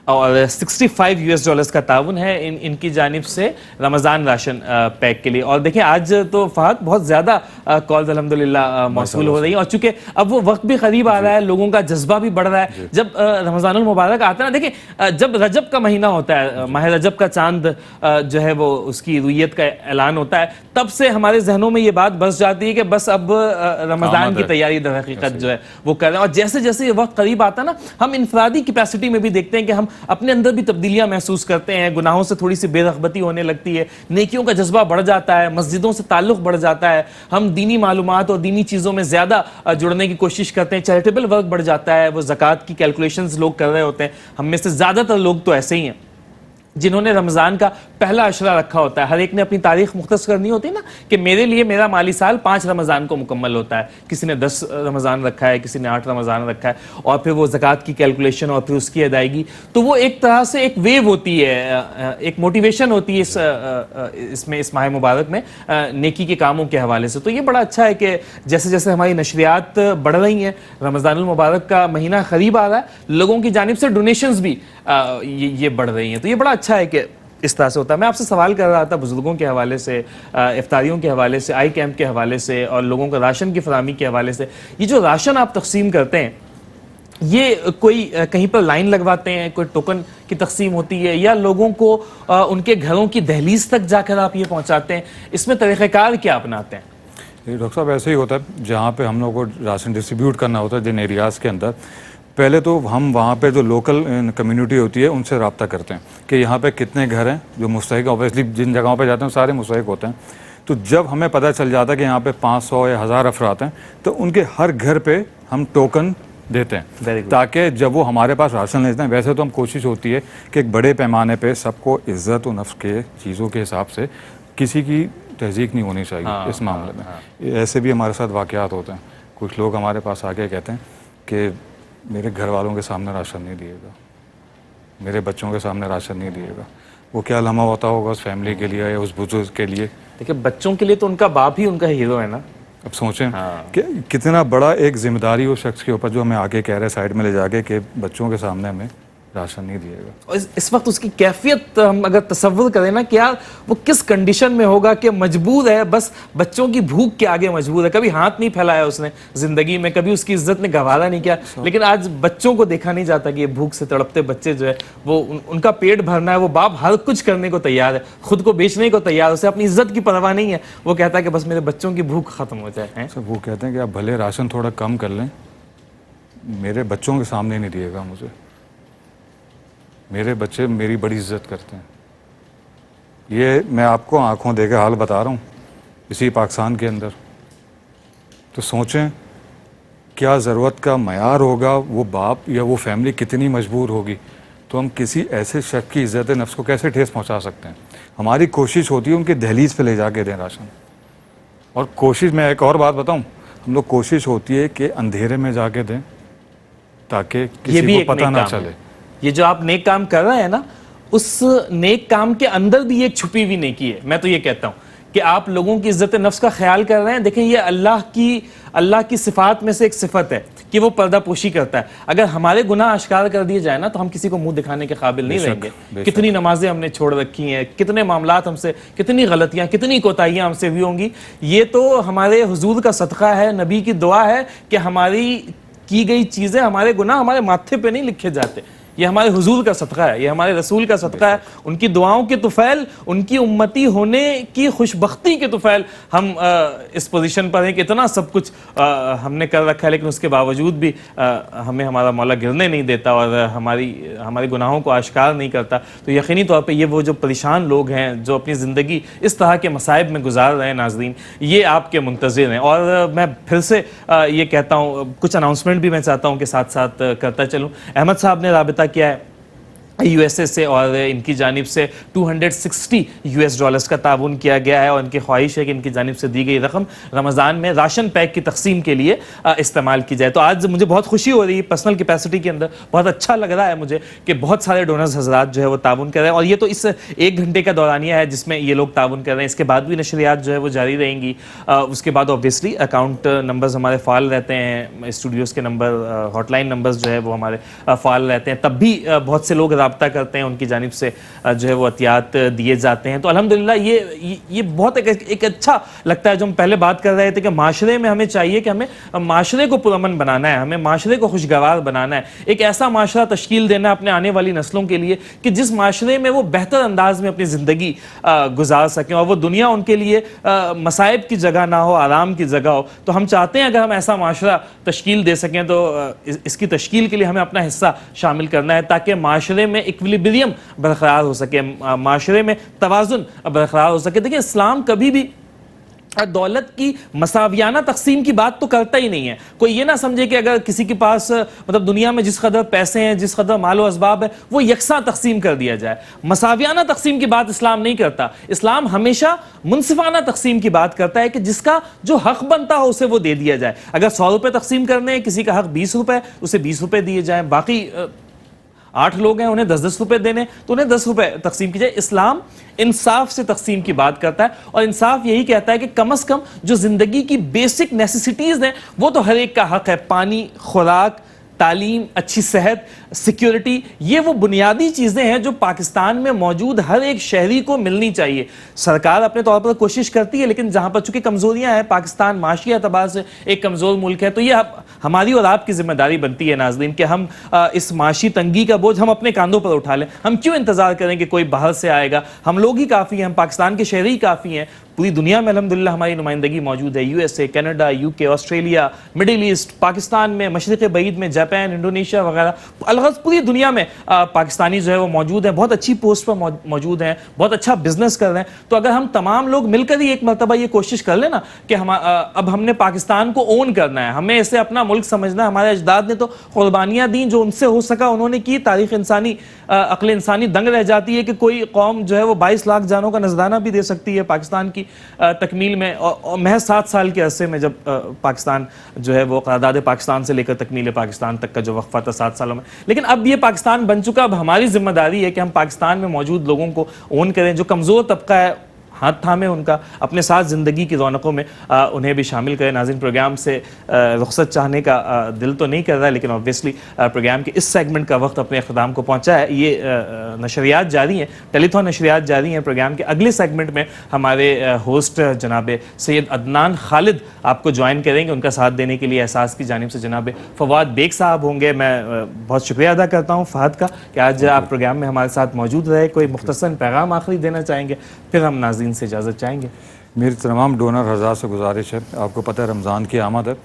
और $65 का ताउन है इनकी जानिब से रमज़ान राशन पैक के लिए। और देखिए, आज तो फहद बहुत ज़्यादा कॉल्स अल्हम्दुलिल्लाह मौसूल हो रही हैं, और चूँकि अब वो वक्त भी करीब आ रहा है, लोगों का जज्बा भी बढ़ रहा है। जब रमज़ानुल मुबारक आता है ना, देखिए जब रजब का महीना होता है, माह रजब का चांद जो है वो उसकी रुयत का ऐलान होता है, तब से हमारे जहनों में ये बात बस जाती है कि बस अब रमज़ान की तैयारी दर हकीकत जो है वो कर रहे हैं। और जैसे जैसे ये वक्त करीब आता है ना, हम इनफरादी कैपेसिटी में भी देखते हैं कि हम अपने अंदर भी तब्दीलियां महसूस करते हैं, गुनाहों से थोड़ी सी बेरग़बती होने लगती है, नेकियों का जज्बा बढ़ जाता है, मस्जिदों से ताल्लुक़ बढ़ जाता है, हम दीनी मालूमात और दीनी चीज़ों में ज़्यादा जुड़ने की कोशिश करते हैं, चैरिटेबल वर्क बढ़ जाता है, वो ज़कात की कैलकुलेशंस लोग कर रहे होते हैं। हम में से ज़्यादातर लोग तो ऐसे ही हैं जिन्होंने रमज़ान का पहला अशरा रखा होता है। हर एक ने अपनी तारीख मुख्तस करनी होती है ना, कि मेरे लिए मेरा माली साल 5 रमज़ान को मुकम्मल होता है, किसी ने 10 रमज़ान रखा है, किसी ने 8 रमज़ान रखा है, और फिर वो ज़कात की कैलकुलेशन और फिर उसकी अदायगी। तो वो एक तरह से एक वेव होती है, एक मोटिवेशन होती है इस माह मुबारक में नेकी के कामों के हवाले से। तो ये बड़ा अच्छा है कि जैसे जैसे हमारी नशरियात बढ़ रही हैं, रमज़ानुल मुबारक का महीना करीब आ रहा है, लोगों की जानिब से डोनेशंस भी ये बढ़ रही हैं। तो ये बड़ा अच्छा है कि इस तरह से होता है। मैं आपसे सवाल कर रहा था बुजुर्गों के हवाले से, इफ्तारियों के हवाले से, आई कैंप के हवाले से, और लोगों को राशन की फराहमी के हवाले से। ये जो राशन आप तकसीम करते हैं, ये कोई कहीं पर लाइन लगवाते हैं, कोई टोकन की तकसीम होती है, या लोगों को उनके घरों की दहलीज तक जाकर आप ये पहुँचाते हैं? इसमें तरीक़ाकार क्या अपनाते हैं? डॉक्टर साहब, ऐसे ही होता है। जहाँ पे हम लोग को राशन डिस्ट्रीब्यूट करना होता है जिन एरियाज़ के अंदर, पहले तो हम वहाँ पे जो लोकल कम्युनिटी होती है उनसे रब्ता करते हैं कि यहाँ पे कितने घर हैं जो मुस्तहिक। ऑब्वियसली जिन जगहों पे जाते हैं सारे मुस्तहिक होते हैं, तो जब हमें पता चल जाता है कि यहाँ पे 500 या 1000 अफराद हैं, तो उनके हर घर पे हम टोकन देते हैं, ताकि जब वो हमारे पास राशन लेते हैं, वैसे तो हम कोशिश होती है कि एक बड़े पैमाने पे सबको इज्जत और नफ्स के चीज़ों के हिसाब से, किसी की तहज़ीक नहीं होनी चाहिए इस मामले में। ऐसे भी हमारे साथ वाक़यात होते हैं, कुछ लोग हमारे पास आके कहते हैं कि मेरे घर वालों के सामने राशन नहीं दिएगा, मेरे बच्चों के सामने राशन नहीं दिएगा। वो क्या लम्हा होता होगा उस फैमिली के लिए या उस बुजुर्ग के लिए। देखिए बच्चों के लिए तो उनका बाप ही उनका हीरो है ना। अब सोचें कि कितना बड़ा एक जिम्मेदारी उस शख्स के ऊपर जो हमें आगे कह रहे हैं साइड में ले जाके कि बच्चों के सामने हमें राशन नहीं दिएगा। और इस वक्त उसकी कैफियत हम अगर तसव्वुर करें ना कि यार वो किस कंडीशन में होगा कि मजबूर है, बस बच्चों की भूख के आगे मजबूर है। कभी हाथ नहीं फैलाया उसने जिंदगी में, कभी उसकी इज्जत ने गवारा नहीं किया, लेकिन आज बच्चों को देखा नहीं जाता कि ये भूख से तड़पते बच्चे जो है वो उनका पेट भरना है, वो बाप हर कुछ करने को तैयार है, खुद को बेचने को तैयार, उसे अपनी इज्जत की परवाह नहीं है। वो कहता है कि बस मेरे बच्चों की भूख खत्म हो जाए। वो कहते हैं कि आप भले राशन थोड़ा कम कर लें, मेरे बच्चों के सामने नहीं दिएगा मुझे, मेरे बच्चे मेरी बड़ी इज्जत करते हैं। ये मैं आपको आंखों देके हाल बता रहा हूँ इसी पाकिस्तान के अंदर। तो सोचें क्या ज़रूरत का मयार होगा, वो बाप या वो फैमिली कितनी मजबूर होगी, तो हम किसी ऐसे शख्स की इज्जत नफ्स को कैसे ठेस पहुँचा सकते हैं। हमारी कोशिश होती है उनकी दहलीज पे ले जाके दें राशन। और कोशिश, मैं एक और बात बताऊँ, हम लोग कोशिश होती है कि अंधेरे में जाके दें ताकि किसी को पता ना चले। ये जो आप नेक काम कर रहे हैं ना, उस नेक काम के अंदर भी एक छुपी हुई नेकी है। मैं तो ये कहता हूं कि आप लोगों की इज्जत नफ्स का ख्याल कर रहे हैं। देखें ये अल्लाह की सिफात में से एक सिफत है कि वो पर्दापोशी करता है। अगर हमारे गुनाह आश्कार कर दिए जाए ना तो हम किसी को मुंह दिखाने के काबिल नहीं रहेंगे। कितनी नमाजें हमने छोड़ रखी हैं, कितने मामलात हमसे, कितनी गलतियां, कितनी कोताहियां हमसे हुई होंगी। ये तो हमारे हुजूर का सदका है, नबी की दुआ है कि हमारी की गई चीजें, हमारे गुनाह हमारे माथे पे नहीं लिखे जाते। ये हमारे हुजूर का सदका है, ये हमारे रसूल का सदका है। उनकी दुआओं के तुफैल, उनकी उम्मती होने की खुशबख्ती के तुफैल हम इस पोजीशन पर हैं कि इतना सब कुछ हमने कर रखा है, लेकिन उसके बावजूद भी हमें हमारा मौला गिरने नहीं देता और हमारे गुनाहों को आश्कार नहीं करता। तो यकीनी तौर पे ये वो जो परेशान लोग हैं जो अपनी ज़िंदगी इस तरह के मसाइब में गुजार रहे हैं, नाज़रीन, ये आपके मुंतज़िर हैं। और मैं फिर से ये कहता हूँ, कुछ अनाउंसमेंट भी मैं चाहता हूँ कि साथ साथ करता चलूँ। अहमद साहब ने राबिता किया है यूएसए से और इनकी जानिब से $260 का ताउन किया गया है और इनकी ख्वाहिश है कि इनकी जानिब से दी गई रकम रमज़ान में राशन पैक की तकसीम के लिए इस्तेमाल की जाए। तो आज मुझे बहुत खुशी हो रही है, पर्सनल कैपेसिटी के अंदर बहुत अच्छा लग रहा है मुझे कि बहुत सारे डोनर्स हजरात जो है वो ताउन कर रहे हैं। और ये तो इस 1 घंटे का दौरानिया है जिसमें ये लोग ताउन कर रहे हैं, इसके बाद भी नशरियात जो है वो जारी रहेंगी। उसके बाद ऑब्वियसली अकाउंट नंबर्स हमारे फाल रहते हैं, स्टूडियोज़ के नंबर, हॉटलाइन नंबर्स जो है वो हमारे फाल रहते हैं। तब भी बहुत से लोग राब्ता करते हैं, उनकी जानिब से जो है वो एहतियात दिए जाते हैं। तो अल्हम्दुलिल्लाह ये बहुत एक अच्छा लगता है। जो हम पहले बात कर रहे थे कि माशरे में हमें चाहिए कि हमें माशरे को पुरअमन बनाना है, हमें माशरे को खुशगवार बनाना है, एक ऐसा माशरा तश्कील देना है अपने आने वाली नस्लों के लिए कि जिस माशरे में वो बेहतर अंदाज में अपनी ज़िंदगी गुजार सकें और वो दुनिया उनके लिए मसाइब की जगह ना हो, आराम की जगह हो। तो हम चाहते हैं अगर हम ऐसा माशरा तश्कील दे सकें तो इसकी तश्कील के लिए हमें अपना हिस्सा शामिल करना है ताकि माशरे में इक्विलिब्रियम बरकरार हो सके, माशरे में तवाज़ुन बरकरार हो सके। देखिए इस्लाम कभी भी दौलत की मसावियाना तकसीम की बात तो करता ही नहीं है। कोई ये ना समझे कि अगर किसी के पास मतलब दुनिया में जिस कदर पैसे हैं, जिस कदर मालो असबाब है, वो यकसा तकसीम कर दिया जाए। मसावियाना तकसीम की बात इस्लाम नहीं करता। इस्लाम हमेशा मुनसिफाना तकसीम की बात करता है कि जिसका जो हक बनता हो उसे वो दे दिया जाए। अगर 100 रुपये तकसीम करने हैं, किसी का हक 20 रुपये, उसे 20 रुपये दिए जाए। बाकी 8 लोग हैं, उन्हें 10-10 रुपए देने, तो उन्हें 10 रुपए तकसीम की जाए। इस्लाम इंसाफ से तकसीम की बात करता है और इंसाफ यही कहता है कि कम से कम जो जिंदगी की बेसिक नेसेसिटीज हैं वो तो हर एक का हक है। पानी, खुराक, तालीम, अच्छी सेहत, सिक्योरिटी, ये वो बुनियादी चीज़ें हैं जो पाकिस्तान में मौजूद हर एक शहरी को मिलनी चाहिए। सरकार अपने तौर पर कोशिश करती है, लेकिन जहाँ पर चूंकि कमज़ोरियाँ हैं, पाकिस्तान माशी एतबार से एक कमज़ोर मुल्क है, तो ये हमारी और आपकी जिम्मेदारी बनती है नाज़रीन कि हम इस माशी तंगी का बोझ हम अपने कांधों पर उठा लें। हम क्यों इंतज़ार करें कि कोई बाहर से आएगा? हम लोग ही काफ़ी हैं, हम पाकिस्तान के शहरी ही काफ़ी हैं। पूरी दुनिया में अल्हम्दुलिल्लाह हमारी नुमाइंदगी मौजूद है, USA, Canada, UK, Australia, middle east, Pakistan में, मशरिक़ बईद में, जापान, इंडोनेशिया वगैरह बलगज़ पूरी दुनिया में पाकिस्तानी जो है वो मौजूद है, बहुत अच्छी पोस्ट पर मौजूद हैं, बहुत अच्छा बिजनेस कर रहे हैं। तो अगर हम तमाम लोग मिलकर ही एक मरतबा ये कोशिश कर लेना कि हम अब हमने पाकिस्तान को ओन करना है, हमें इसे अपना मुल्क समझना है। हमारे अजदाद ने तो कुर्बानियां दी, जो उनसे हो सका उन्होंने की। तारीख इंसानी, अक्ल इंसानी दंग रह जाती है कि कोई कौम जो है वो 22 लाख जानों का नजराना भी दे सकती है पाकिस्तान की तकमील में, और महज 7 साल के अरसे में, जब पाकिस्तान जो है वो करारदाद पाकिस्तान से लेकर तकमील पाकिस्तान तक का जो वक्फा था 7 सालों में। लेकिन अब ये पाकिस्तान बन चुका, अब हमारी जिम्मेदारी है कि हम पाकिस्तान में मौजूद लोगों को ओन करें। जो कमज़ोर तबका है, हाथ थामे उनका, अपने साथ ज़िंदगी की रौनकों में उन्हें भी शामिल करें। नाज़रीन, प्रोग्राम से रुखसत चाहने का दिल तो नहीं कर रहा है, लेकिन ऑब्वियसली प्रोग्राम के इस सेगमेंट का वक्त अपने अख्ताम को पहुंचा है। ये नशरियात जारी हैं, टेलीथॉन नशरियात जारी हैं। प्रोग्राम के अगले सेगमेंट में हमारे होस्ट जनाब सैयद अदनान खालिद आपको ज्वाइन करेंगे। उनका साथ देने के लिए एहसास की जानिब से जनाब फवाद बेग साहब होंगे। मैं बहुत शुक्रिया अदा करता हूँ फहद का कि आज आप प्रोग्राम में हमारे साथ मौजूद रहे। कोई मुख्तसर पैगाम आखिरी देना चाहेंगे, फिर हम नाज़रीन से इजाज़त चाहेंगे। मेरी तमाम डोनर हज़ार से गुजारिश है, आपको पता है रमज़ान की आमद है,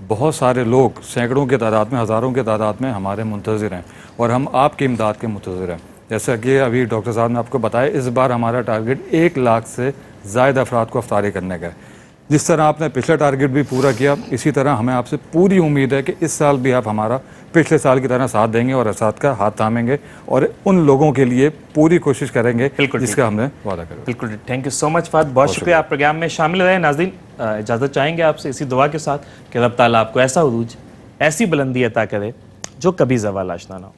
बहुत सारे लोग सैकड़ों की तादाद में, हज़ारों की तादाद में हमारे मुंतज़िर हैं और हम आपकी इमदाद के मुंतज़िर हैं। जैसा कि अभी डॉक्टर साहब ने आपको बताया, इस बार हमारा टारगेट 1 लाख से ज़ायद अफराद को अफ्तारी करने का है। जिस तरह आपने पिछला टारगेट भी पूरा किया, इसी तरह हमें आपसे पूरी उम्मीद है कि इस साल भी आप हमारा पिछले साल की तरह साथ देंगे और साथ का हाथ थामेंगे और उन लोगों के लिए पूरी कोशिश करेंगे जिसका हमने वादा करा। बिल्कुल, thank you so much Fahad, बहुत शुक्रिया आप प्रोग्राम में शामिल रहे। नाज़रीन, इजाज़त चाहेंगे आपसे इसी दुआ के साथ कि रब ताला आपको ऐसा उरूज, ऐसी बुलंदी अता करे जो कभी ज़वाल आशना ना हो।